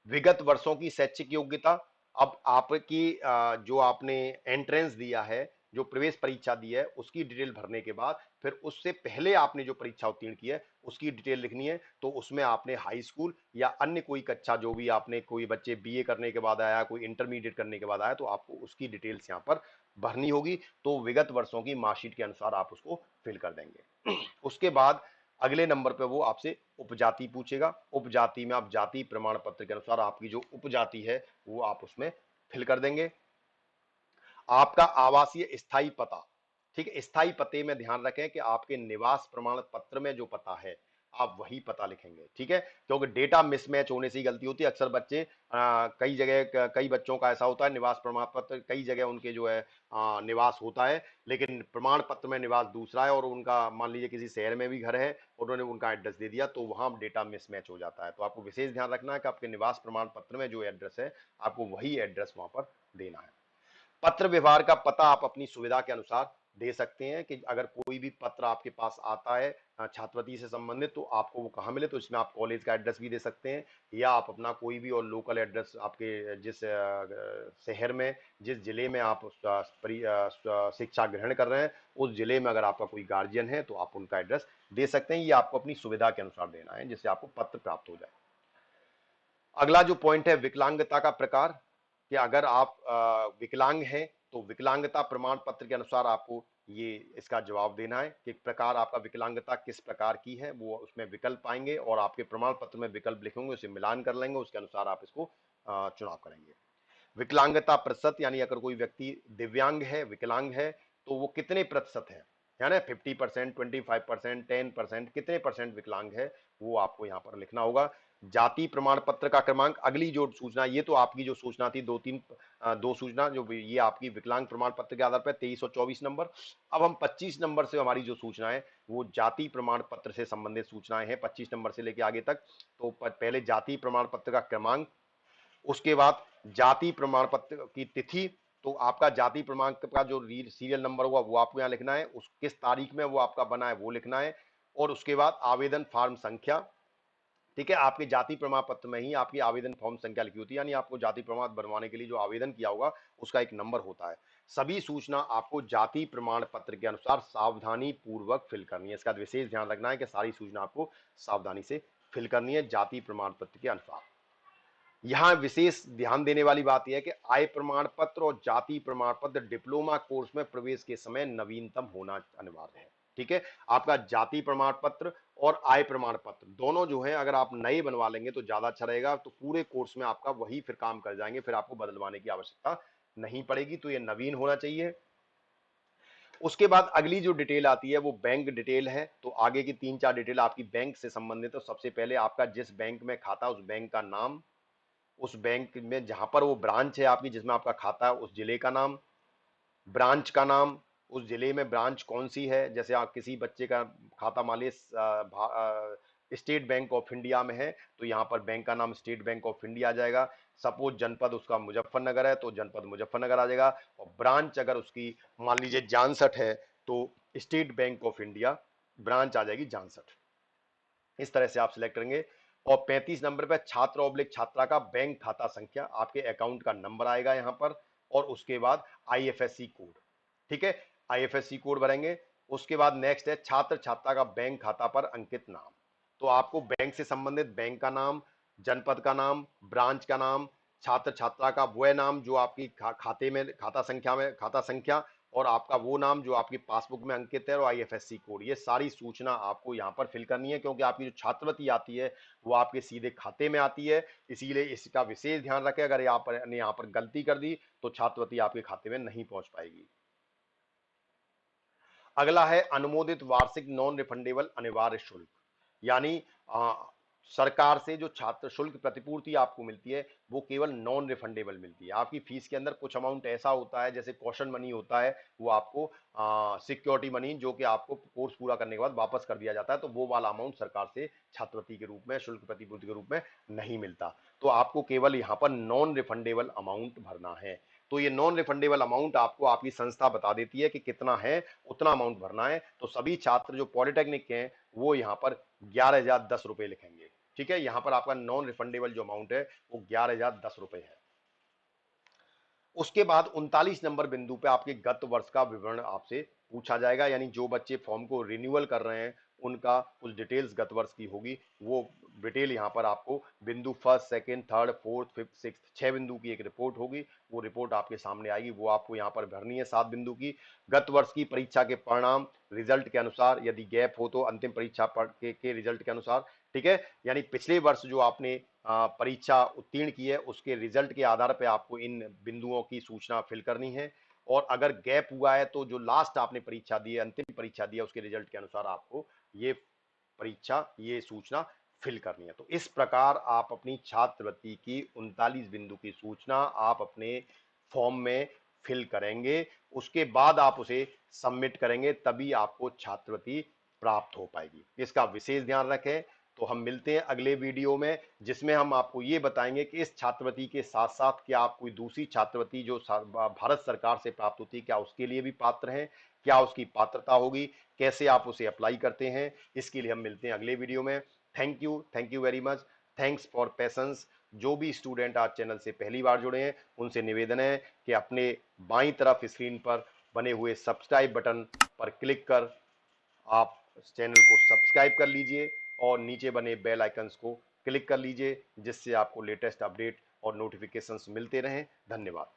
विगत वर्षों की शैक्षिक योग्यता, अब आपकी जो आपने एंट्रेंस दिया है, जो प्रवेश परीक्षा दी है, उसकी डिटेल भरने के बाद फिर उससे पहले आपने जो परीक्षा उत्तीर्ण की है उसकी डिटेल लिखनी है। तो उसमें आपने हाई स्कूल या अन्य कोई कक्षा, जो भी आपने, कोई बच्चे बीए करने के बाद आया, कोई इंटरमीडिएट करने के बाद आया, तो आपको उसकी डिटेल्स यहाँ पर भरनी होगी। तो विगत वर्षों की मार्कशीट के अनुसार आप उसको फिल कर देंगे। उसके बाद अगले नंबर पे वो आपसे उपजाति पूछेगा। उपजाति में आप जाति प्रमाण पत्र के अनुसार आपकी जो उपजाति है वो आप उसमें फिल कर देंगे। आपका आवासीय स्थायी पता, ठीक है। स्थायी पते में ध्यान रखें कि आपके निवास प्रमाण पत्र में जो पता है आप वही पता लिखेंगे, ठीक है। क्योंकि डेटा मिसमैच होने से गलती होती है। अक्सर बच्चे कई जगह, कई बच्चों का ऐसा होता है, निवास प्रमाण पत्र कई जगह उनके जो है निवास होता है, लेकिन प्रमाण पत्र में निवास दूसरा है, और उनका मान लीजिए किसी शहर में भी घर है, उन्होंने उनका एड्रेस दे दिया, तो वहां डेटा मिसमैच हो जाता है। तो आपको विशेष ध्यान रखना है कि आपके निवास प्रमाण पत्र में जो एड्रेस है, आपको वही एड्रेस वहां पर देना है। पत्र व्यवहार का पता आप अपनी सुविधा के अनुसार दे सकते हैं कि अगर कोई भी पत्र आपके पास आता है छात्रवृत्ति से संबंधित, तो आपको वो कहाँ मिले। तो इसमें आप कॉलेज का एड्रेस भी दे सकते हैं, या आप अपना कोई भी और लोकल एड्रेस, आपके जिस शहर में, जिस जिले में आप शिक्षा ग्रहण कर रहे हैं, उस जिले में अगर आपका कोई गार्जियन है तो आप उनका एड्रेस दे सकते हैं। ये आपको अपनी सुविधा के अनुसार देना है, जिससे आपको पत्र प्राप्त हो जाए। अगला जो पॉइंट है, विकलांगता का प्रकार, कि अगर आप विकलांग हैं तो विकलांगता प्रमाण पत्र के अनुसार आपको ये इसका जवाब देना है कि प्रकार आपका विकलांगता किस प्रकार की है। वो उसमें विकल्प आएंगे और आपके प्रमाण पत्र में विकल्प लिखेंगे, उसे मिलान कर लेंगे, उसके अनुसार आप इसको चुनाव करेंगे। विकलांगता प्रतिशत, यानी अगर कोई व्यक्ति दिव्यांग है, विकलांग है, तो वो कितने प्रतिशत है ना, 50%, 25%, 10%, कितने परसेंट विकलांग है, वो आपको यहाँ पर लिखना होगा। जाति प्रमाण पत्र का क्रमांक, अगली जो सूचना, ये तो आपकी जो सूचना थी, दो सूचना जो ये आपकी विकलांग प्रमाण पत्र के आधार पर 23 और 24 नंबर। अब हम 25 नंबर से हमारी जो सूचना है वो जाति प्रमाण पत्र से संबंधित सूचनाएं हैं, 25 नंबर से लेकर आगे तक। तो पहले जाति प्रमाण पत्र का क्रमांक, उसके बाद जाति प्रमाण पत्र की तिथि, तो आपका जाति प्रमाण का जो सीरियल नंबर होगा वो आपको यहाँ लिखना है, उस किस तारीख में वो आपका बना है वो लिखना है। और उसके बाद आवेदन फॉर्म संख्या, ठीक है। आपके जाति प्रमाण पत्र में ही आपकी आवेदन फॉर्म संख्या लिखी होती है, यानी आपको जाति प्रमाण बनवाने के लिए जो आवेदन किया होगा उसका एक नंबर होता है। सभी सूचना आपको जाति प्रमाण पत्र के अनुसार सावधानी पूर्वक फिल करनी है। इसका विशेष ध्यान रखना है कि सारी सूचना आपको सावधानी से फिल करनी है जाति प्रमाण पत्र के अनुसार। यहां विशेष ध्यान देने वाली बात यह है कि आय प्रमाण पत्र और जाति प्रमाण पत्र डिप्लोमा कोर्स में प्रवेश के समय नवीनतम होना अनिवार्य है, ठीक है। आपका जाति प्रमाण पत्र और आय प्रमाण पत्र दोनों जो है, अगर आप नए बनवा लेंगे तो ज्यादा अच्छा रहेगा, तो पूरे कोर्स में आपका वही फिर काम कर जाएंगे, फिर आपको बदलवाने की आवश्यकता नहीं पड़ेगी। तो ये नवीन होना चाहिए। उसके बाद अगली जो डिटेल आती है वो बैंक डिटेल है। तो आगे की 3-4 डिटेल आपकी बैंक से संबंधित है। तो सबसे पहले आपका जिस बैंक में खाता, उस बैंक का नाम, उस बैंक में जहां पर वो ब्रांच है आपकी, जिसमें आपका खाता है, उस जिले का नाम, ब्रांच का नाम, उस जिले में ब्रांच कौन सी है। जैसे आप किसी बच्चे का खाता मान लीजिए स्टेट बैंक ऑफ इंडिया में है तो यहाँ पर बैंक का नाम स्टेट बैंक ऑफ इंडिया आ जाएगा। सपोज जनपद उसका मुजफ्फरनगर है तो जनपद मुजफ्फरनगर आ जाएगा, और ब्रांच अगर उसकी मान लीजिए जानसठ है तो State Bank of India branch आ जाएगी जानसठ। इस तरह से आप सिलेक्ट करेंगे। और 35 नंबर पर छात्र ऑब्लिक छात्रा का बैंक खाता संख्या, आपके अकाउंट का नंबर आएगा यहां पर, और उसके बाद आईएफएससी कोड। ठीक है, आईएफएससी कोड भरेंगे। उसके बाद नेक्स्ट है छात्र छात्रा का बैंक खाता पर अंकित नाम। तो आपको बैंक से संबंधित बैंक का नाम, जनपद का नाम, ब्रांच का नाम, छात्र छात्रा का वह नाम जो आपकी खाते में खाता संख्या, और आपका वो नाम जो आपकी पासबुक में अंकित है, और आईएफएससी कोड, ये सारी सूचना आपको यहाँ पर फिल करनी है, क्योंकि आपकी जो छात्रवृत्ति आती है वो आपके सीधे खाते में आती है। इसीलिए इसका विशेष ध्यान रखें, अगर यहाँ पर गलती कर दी तो छात्रवृत्ति आपके खाते में नहीं पहुंच पाएगी। अगला है अनुमोदित वार्षिक नॉन रिफंडेबल अनिवार्य शुल्क, यानी सरकार से जो छात्र शुल्क प्रतिपूर्ति आपको मिलती है वो केवल नॉन रिफंडेबल मिलती है। आपकी फीस के अंदर कुछ अमाउंट ऐसा होता है, जैसे कॉशन मनी होता है, वो आपको सिक्योरिटी मनी जो कि आपको कोर्स पूरा करने के बाद वापस कर दिया जाता है, तो वो वाला अमाउंट सरकार से छात्रवृत्ति के रूप में, शुल्क प्रतिपूर्ति के रूप में नहीं मिलता। तो आपको केवल यहाँ पर नॉन रिफंडेबल अमाउंट भरना है। तो ये नॉन रिफंडेबल अमाउंट आपको आपकी संस्था बता देती है कि कितना है, उतना अमाउंट भरना है। तो सभी छात्र जो पॉलिटेक्निक के हैं वो यहाँ पर 11,010 रुपए लिखेंगे। ठीक है, यहां पर आपका नॉन रिफंडेबल जो अमाउंट है वो 11,010 रुपए है। उसके बाद 39 नंबर बिंदु पे आपके गत वर्ष का विवरण आपसे पूछा जाएगा, यानी जो बच्चे फॉर्म को रिन्यूअल कर रहे हैं उनका कुछ डिटेल्स गत वर्ष की होगी, वो डिटेल यहाँ पर आपको बिंदु first, second, third, fourth, fifth, sixth, 6 बिंदु की एक रिपोर्ट होगी। वो रिपोर्ट आपके सामने आएगी, वो आपको यहाँ पर भरनी है 7 बिंदु की। गत वर्ष की परीक्षा के परिणाम रिजल्ट के अनुसार, यदि गैप हो तो अंतिम परीक्षा के रिजल्ट के अनुसार। ठीक है, यानी पिछले वर्ष जो आपने परीक्षा उत्तीर्ण की है उसके रिजल्ट के आधार पर आपको इन बिंदुओं की सूचना फिल करनी है। और अगर गैप हुआ है तो जो लास्ट आपने परीक्षा दी है, अंतिम परीक्षा दी है, उसके रिजल्ट के अनुसार आपको ये ये सूचना फिल करनी है। तो इस प्रकार आप अपनी छात्रवृत्ति की 39 बिंदु की सूचना आप अपने फॉर्म में फिल करेंगे। उसके बाद आप उसे सबमिट करेंगे, तभी आपको छात्रवृत्ति प्राप्त हो पाएगी। इसका विशेष ध्यान रखें। तो हम मिलते हैं अगले वीडियो में, जिसमें हम आपको ये बताएंगे कि इस छात्रवृत्ति के साथ साथ क्या आप कोई दूसरी छात्रवृत्ति जो भारत सरकार से प्राप्त होती है, क्या उसके लिए भी पात्र हैं, क्या उसकी पात्रता होगी, कैसे आप उसे अप्लाई करते हैं, इसके लिए हम मिलते हैं अगले वीडियो में। Thank you very much. Thanks for patience. जो भी स्टूडेंट आज चैनल से पहली बार जुड़े हैं उनसे निवेदन है कि अपने बाईं तरफ स्क्रीन पर बने हुए सब्सक्राइब बटन पर क्लिक कर आप चैनल को सब्सक्राइब कर लीजिए, और नीचे बने बेल आइकन्स को क्लिक कर लीजिए, जिससे आपको लेटेस्ट अपडेट और नोटिफिकेशंस मिलते रहें। धन्यवाद।